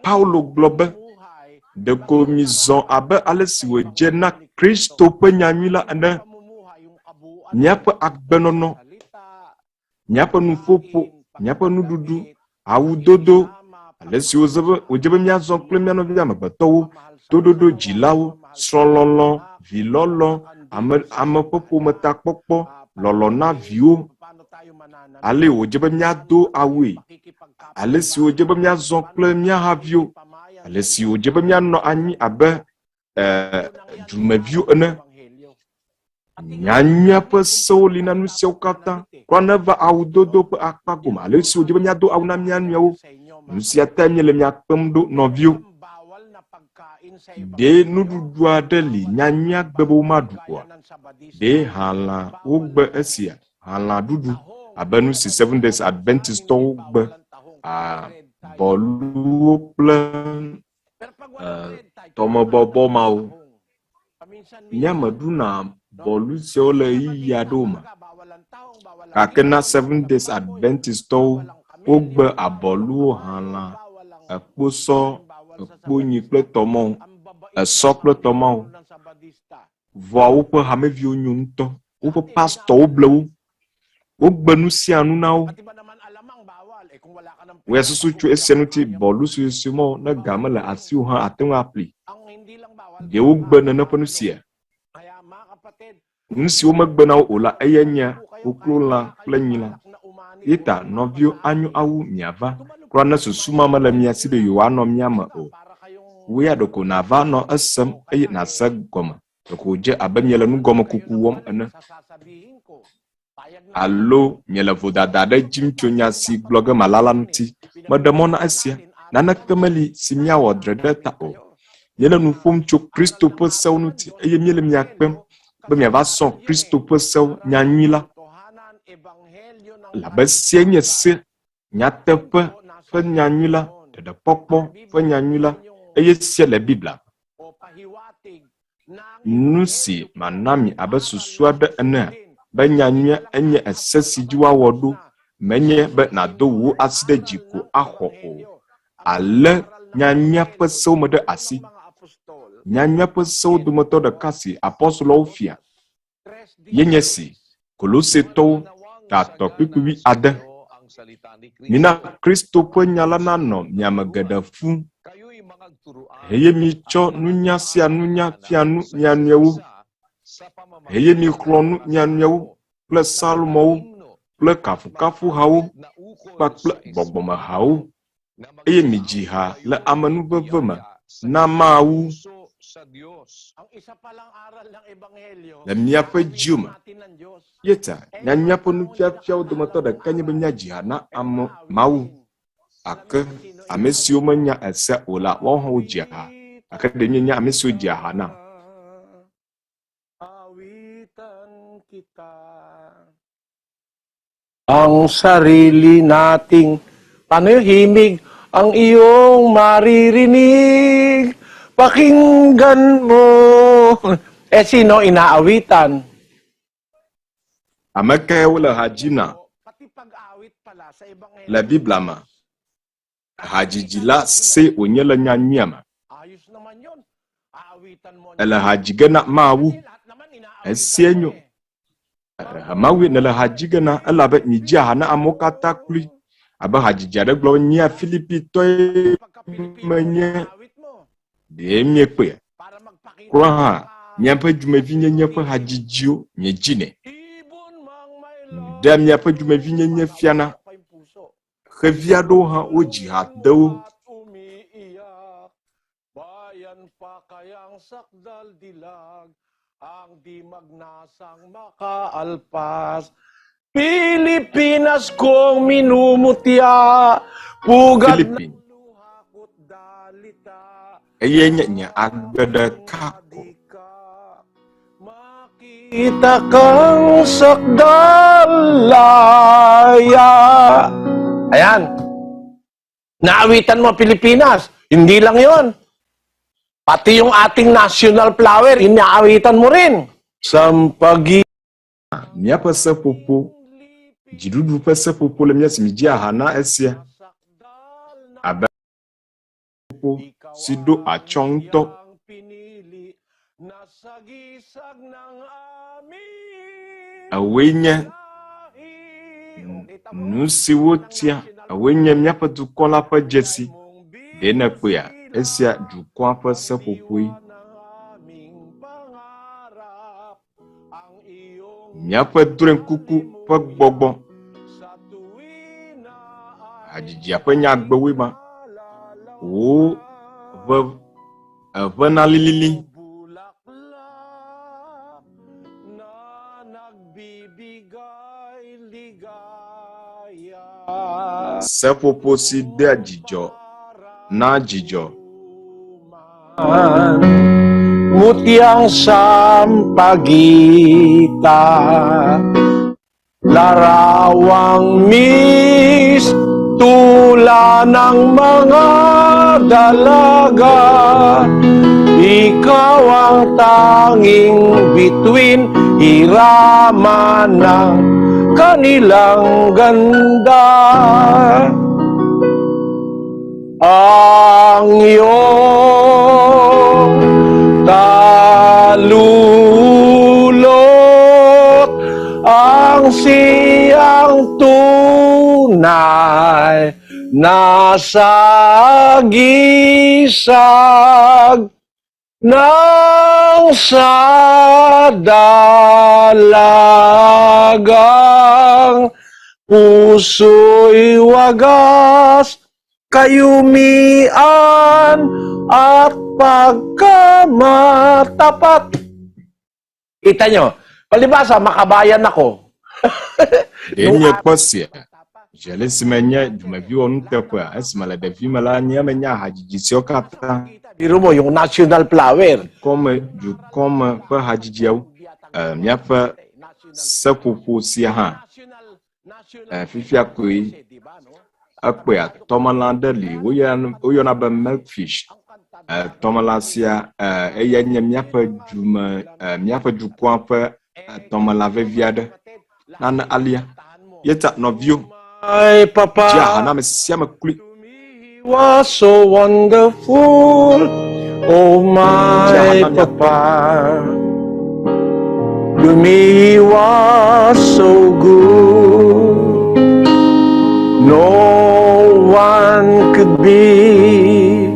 S13: Paulo gblɔ be ɖeko mi zɔ abe ale si wòdze na Kristo ƒe nyanyui la ene. Míaƒe agbenɔnɔ, míaƒe nuƒoƒo, míaƒe nuɖuɖu, awudodo, ale si wòdze be míazɔ kple mía nɔvi amegbetɔwo, toɖoɖo dzilawo, srɔ̃lɔlɔ, vilɔlɔ, ame ƒe ƒometakpɔkpɔ, lɔlɔ na viwo. Ale wòdze be míado awue, ale si wòdze be míazɔ kple mía haviwo, ale si wòdze be míanɔ anyi abe dumeviwo ene. Nyanyua ƒe sewo li na nu siawo katã. Kura neva awudodo ƒe akpa gome, ale si wòdze be míado awu na mía nɔewo. Nu sia ta míele miakpem ɖo nɔviwo. Ɖe nuɖuɖu aɖe li nyanyua gbe be womaɖu oa? Ɖe halã wogbe esia? Halã ɖuɖu abe nu si 7 Days Adventistɔwo gbe, bɔluwo kple tɔmebɔbɔ mawo. Míameɖuna bɔlu siawo le ɣeyiɣi aɖewo me. Gake na 7 Days Adventistɔwo wogbe abɔluwo, halã, ekposɔ, ekponyi kple tɔmɔwo, esɔ kple tɔmɔwo. Vɔa woƒe hameviwo nyo ŋutɔ. Woƒe pastɔwo ble wo. Wogbe nu sia nu na wo. Woya susu tso esia ŋuti bɔlu susu mawo ne game le asiwo hã ate ŋu aƒli. Ɖe wogbe nene ƒe nu sia. Nu siwo megbe na wo o la eye nye koklolã kple nyilã. Yeta nɔviwo anyo awu miava. Kura ne susu ma mele mia si be yewoanɔ mia me o. Woya ɖeko nava nɔ esem eye nase gɔme. Ɖeko dze abe miele nugɔmekɔkɔ wɔm ene. Alo miele vodada ɖe dzim tso nya si gblɔ ge mala la ŋuti. Meɖe mɔ na esia. Naneke meli si miawɔ dre ɖe ta o. Yele nu ƒom tso Kristo ƒe sewo ŋuti eye míele miakpem be miava sɔ Kristo ƒe sewo nyanyui la. Labe sie nye se nyateƒe ƒe nyanyui la, ɖeɖekpɔkpɔ ƒe nyanyui la, eye sie le Biblia. Nu si mana mi abe susu aɖe ene be nyanyui enye ese si dzi woawɔ ɖo, menye be nado wo asi ɖe dzi ko axɔ o. Ale nyanyui ƒe sewo me ɖe asi. Nyanyui ƒe sewo dometɔ ɖeka si apɔstolowo fia yenye si Kolosetɔwo tatɔ kpikpui 6. Mina Kristo ƒe nya la nanɔ miame geɖe fu. Eye mitsɔ nunya sia nunya fia nu mia nɔewo. Eye mixlɔ̃ nu mia nɔewo kple salmowo kple kafukafuhawo kpakple gbɔgbɔmehawo. Eye midzi ha le amenuveve me na Mawu. Le míaƒe dziwo me, yeta nyanyui ƒe nufiafiawo dometɔ ɖeka nye be míadzi ha na Mawu. Ake ame siwo menya ese o la, woawo hã wodzi ha. Ake ɖe nye ame siwo dzi ha na.
S14: Ang sarili nating panahimig ang iyong maririnig. Pakinggan mo. Sino inaawitan?
S13: Ameke wo le hadzina le Biblia me. Hadzidzi se wonye le nyanyui me. Ele hadzige na Mawu. Esie nyo. Mawu ne le hadzige na elabe midzi ha na amewo katã klui. Abe hadzidzi aɖe gblɔ nye Filipitɔe menye de miekpe. Kura ha miaƒe dzumevi nyenye ƒe hadzidziwo miedzine. De miaƒe dzumevi nyenye fiana. Xevi aɖewo hã wodzi ha de wo.
S14: Pilipinas kong minumutya.
S13: Filipin. Eye nye agbe ɖeka ko.
S14: Kita kang sakdalaya. Ayan. Naawitan mo Pilipinas. Hindi lang yon. Pati yung ating national flower, inaawitan mo rin. Sampagi.
S13: Miaƒe seƒoƒo, dziɖuɖu ƒe seƒoƒo le míasi midzi aha na esia. Abe seƒoƒo si ɖo atsyɔ̃ ŋutɔ. Ewoe nye nu siwo tia, ewoe nye míaƒe dukɔ la ƒe dzesi. Ɖe ne kpea, esia dukɔa ƒe seƒoƒoe. Míaƒe drɔ̃ekuku ƒe gbɔgbɔ. Hadzidzi ƒe nyagbewoe ma. Wo vena lilili. Seƒoƒo si de dzidzɔ na dzidzɔ.
S14: Mutiang sampagita. Larawang mis tula ng mga dalaga. Ikaw ang tanging bituin, hiraman ng kanilang ganda. Ang iyong kalulot ang siyang tunay na sagisag ng sadalagang puso'y wagas, kayumian at pagkamatapat. Kita nyo, palibasa, makabayan ako.
S13: Denye pasia. Jelesi menye dumevi onu teƒe esime le ɖevi me la nye menya hadzidzi siwo katã
S14: Irumo yung national flower.
S13: Dukɔme ƒe hadzidziawo míaƒe seƒoƒo sia hã fifia koe ekpea tɔmelã ɖe li woyɔna be milkfish tɔmelã sia eya nye míaƒe dukɔa ƒe tɔmelã vevi aɖe nane alia yeta nɔviwo
S14: My papa was so wonderful. Oh my papa, to me he was so good. No one could be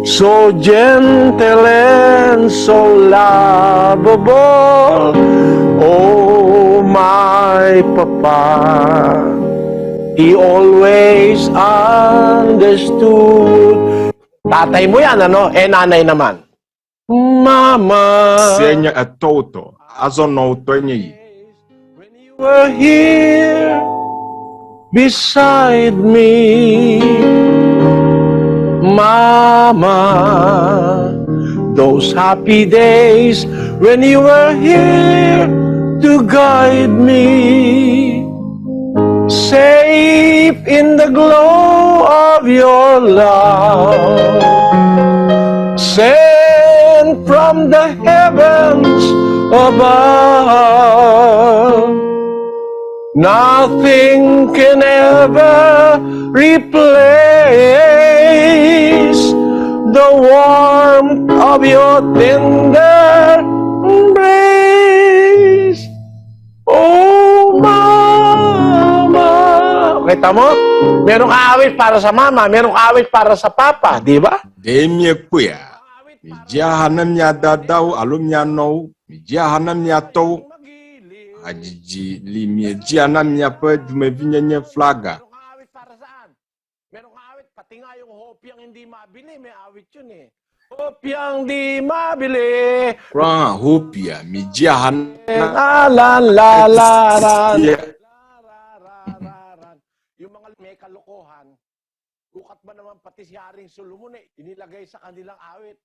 S14: so gentle and so lovable. Oh my papa, he always understood. Tatay mo yan, ano? Nanay naman. Mama.
S13: Senya atoto, azonauto niyi.
S14: Were here beside me, Mama. Those happy days when you were here to guide me. Safe in the glow of your love, sent from the heavens above. Nothing can ever replace the warmth of your tender embrace. Oh, kita mo, merong awit para sa mama, merong awit para sa papa, di ba?
S13: Demie kuya, mijia hanam nya dadau alum nya nou, mijia hanam nya tou, ajiji li mijia hanam nya pe dumevinya nya flaga.
S14: Merong awit, pati nga yung hopyang hindi mabili, may awit yun eh. Hopyang di mabili.
S13: Kurang hopya, mijia hanam.
S14: May kalokohan, ukat ba naman pati si Haring Solomon inilagay sa kanilang awit.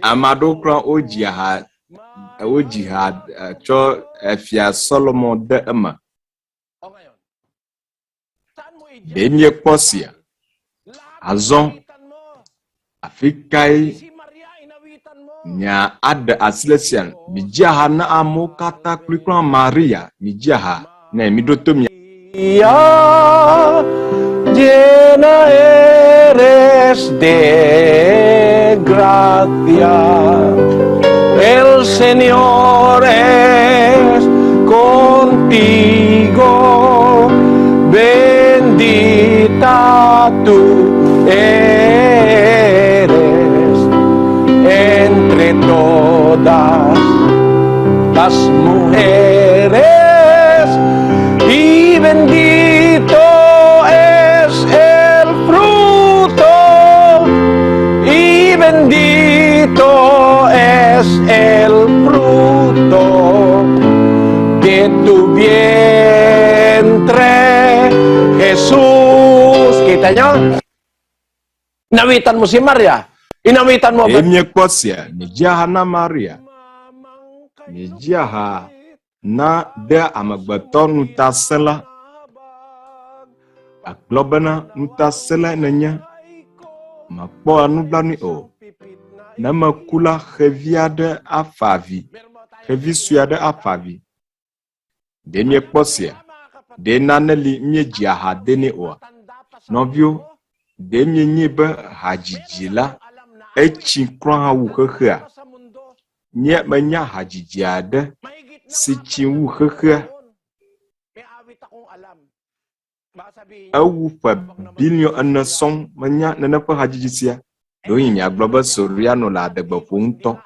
S13: Amado kran o jihad cho fia Solomon de ema. Demie kposia. Azon Afikai nya ada asilesian mijaha na amo kata kulikran Maria mijaha na midotomia.
S14: Ya, llena eres de gracia, el Señor es contigo, bendita tú eres entre todas las mujeres. Y bendito es el fruto, y bendito es el fruto de tu vientre, Jesús. Kita nyo? Inawitan mo si Maria. Inawitan mo ba?
S13: Emye kosya, nijaha na Maria. Nijaha na de amagbato nutasela aklobana nutasela nanya makpo anublani o na makula heviade afavi hevi suade afavi demie kposia de naneli mieji aha dene o novio demie nyebe hajijila echi kran ha wu khekha nye menya hajijiade si chiwu khekha awu fa billion anason manya nana pa hajijisia do nya global soriano la de gbeƒãɖeɖewo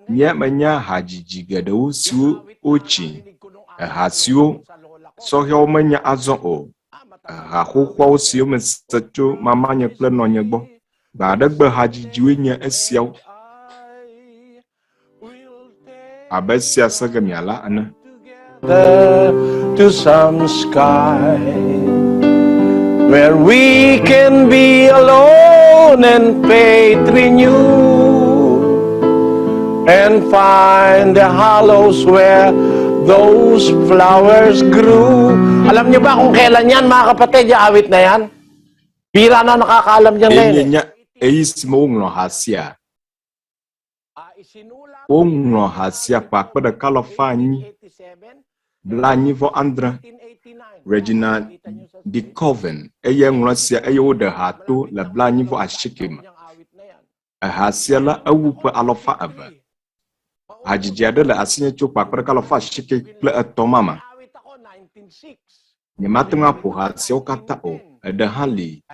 S13: nye menya hajiji gedewo siwo ochi hasiwo sohio menya azon o ha xoxowo siwo meseto mamanye kple nonye gbo ba de gbe hajijiwo nye esiawo abesia segemia la ana
S14: To some sky where we can be alone and faith renew and find the hollows where those flowers grew. Alam niyo ba kung kailan yan, mga kapatid, yung awit na yan? Bira na nakakaalam niyan ngayon.
S13: Enya eismo nglo hasia. Nglo hasia pa pada kalofani. Blanyi vo Andra Regina di Coven eye nglasia eye oda hato la blanyi vo ashikim a hasia la awupa alofa aba hajijade la asinya chupa kwa kalofa shike kple atomama nyamatnga po hasia okata o ada hali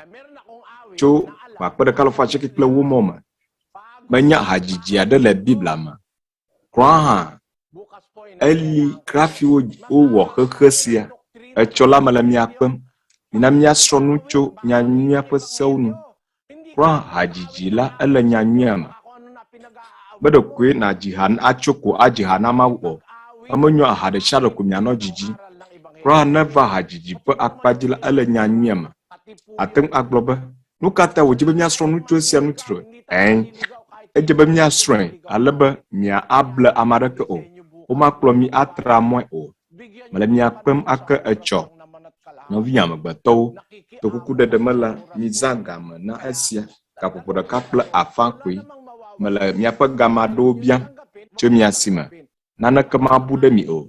S13: cho kwa kalofa shike kple wumoma manya hajijade la biblama kwa Eli krafi o wo hehesia echola malamia pem minamia sronu cho nyanyua pesonu kwa hajijila ele nyanyama bedo kwe na jihan achoko ajihana mawo amonyo ahade shalo kumyano jiji kwa neva hajiji pe akpadila ele nyanyama atem aglobe nukata wojibe mia sronu cho sia nutro ejebe mia sren alebe mia able amareke o Oma klomi atra moi o. Malamia pem ake echo. Novia magbato. Tokuku de demela mizaga na asia. Kapopoda kaple afankwi. Mala miapa gamado bien. Chemia sima. Nana kama bude mi o.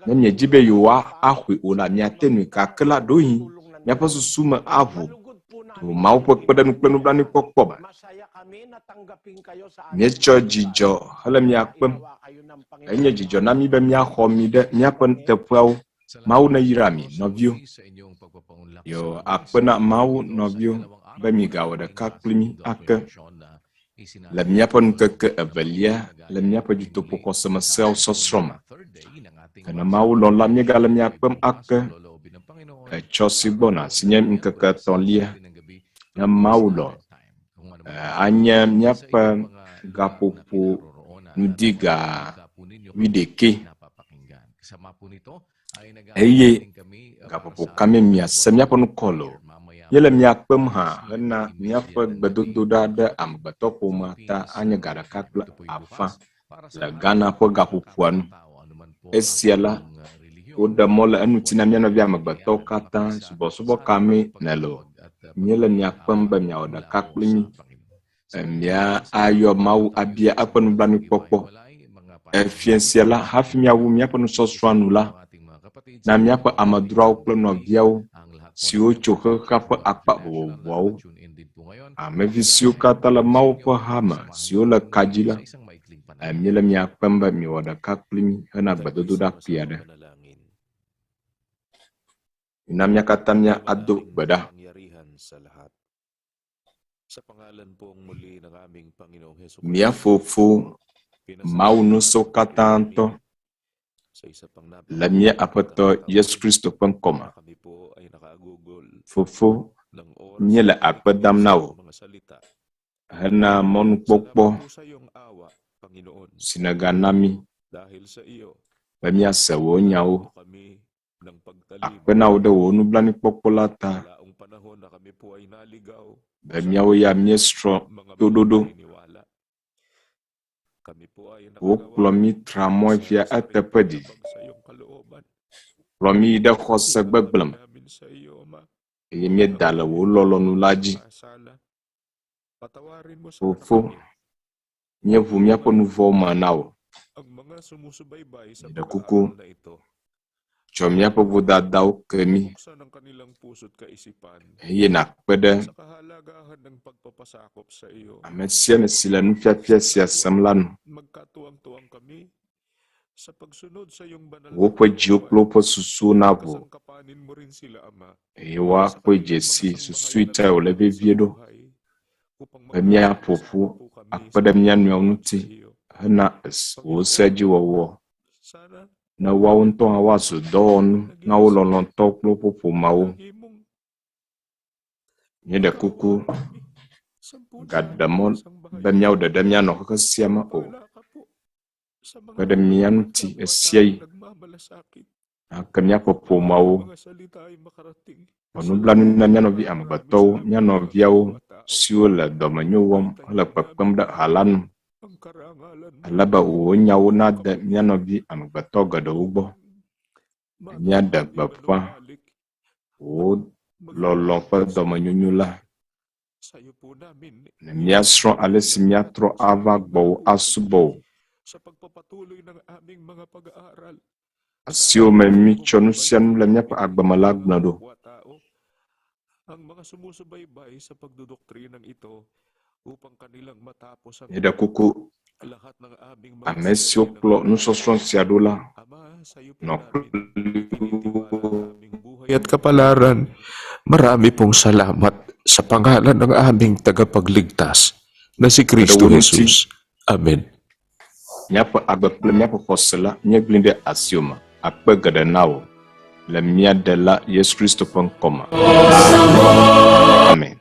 S13: Nemye jibe yuwa ahwi o la miatenu kakela dohi. Miapa susuma avu. Tu maupo kpada nuklenu blani pokpoba. Miecho jijo. Hala miapem. Enye jijo na mi be mia ho mi de mia pen tepau mau na yirami novio yo apena mau novio be mi gawo de kaklimi ake la mia pen Ŋkeke Evelia la mia pe Dutoƒo Xɔsemenusɔsrɔ kana mau lon la mi gala mia pem ake chosi bona sinye Ŋkeke tolia na mau lo anya mia pe gapopo nudiga wideke eye gapopo kame mia semia ponu kolo yele mia pem ha na mia pe gbedodo da de amgbeto pomata anya gara kakle afa la Ghana po gapopo anu esiela o de mole anutina mia no via amgbeto kata subo kame nelo yele mia pem be mia oda kakle mi mia ayo mau abia apenu blani popo fianciela hafi miawu miapo no sosranu la na miapo amadurau kple noviawo siwo tso xexa ƒe akpa vovovoawo amevisiwo katã le mawo ƒe hame siwo le kadzi la míele miakpem be miwɔ ɖeka kpli mi hena gbedodoɖa kpui aɖe. Na mia katã mia ado gbe ɖa. Mia fofo Mawu nuso katã ŋutɔ le mia Aƒetɔ Yesu Kristo ƒe ŋkɔme. Fofo, míele akpe dam na wo hena mɔnukpɔkpɔ si negana mí be míase wò nyawo. Akpe na wo ɖe wò nublanuikpɔkpɔ la ta be míawo ya míesrɔ̃ toɖoɖo. Wokplɔ mí tra mɔ via eteƒe didi. Kplɔ mí yi ɖe xɔse gbegble me eye míeda le wò lɔlɔ̃nu la dzi. Fofo, míeʋu míaƒe nu vɔwo me na wò. Ɖe kuku, tsɔ míaƒe vodadawo ke mí eye nàkpe ɖe ame sia ame si le nufiafia sia sem la nu. Woƒe dziwo kple woƒe susuwo naʋu eye woakpɔe dze si susui ta wòle vevie ɖo be míaƒo ƒu akpe ɖe mía nɔewo ŋuti hena wò se dzi wɔwɔ ne woawo ŋutɔ hã woazu dɔwɔnu na wo lɔlɔ̃tɔwo kple woƒe ƒomeawo. Míeɖe kuku gaɖe mɔ be míawo ɖeɖe míanɔ xexe sia me o. pada mianti esiai kemia popo mau onubla nuna nyanovi ambatou nyanoviao siula domanyuwom ala pakpamda halan alaba uonyawo nada nyanovi ambatou gadawubo nyada bapa o lolong pa domanyunyula miasro alesi miatro ava gbo asubo asio memi chonusian lamnya pa agbamalag na do
S12: ang mga sumusubaybay sa pagdodoktrinang ito upang kanilang matapos ang
S13: eda kuku
S12: lahat ng aming
S13: amesio klo nusosron siadula no
S12: buhay at kapalaran. Marami pong salamat sa pangalan ng aming tagapagligtas na si Kristo Jesus. Amen.
S13: Nyapa agbaple nyapa posela nyeglinde asioma akpe gadanao la miadela Yesu Kristo pangkoma. Amen.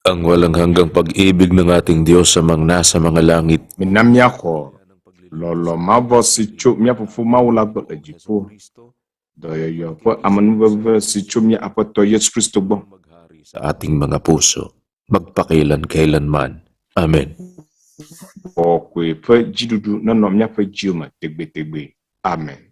S12: Ang walang hanggang pag-ibig ng ating Diyos sa mga nasa mga langit.
S13: Minamya ko, lolo mabo si chup mya pufuma ula bot ajipo. Doyo po amanuwa si chup mya Aƒetɔ Yesu Kristo bo.
S12: Sa ating mga puso, magpakilan-kailanman. Amen.
S13: O kwe pe jidudu nanom mya pe jiuma tegbe. Amen.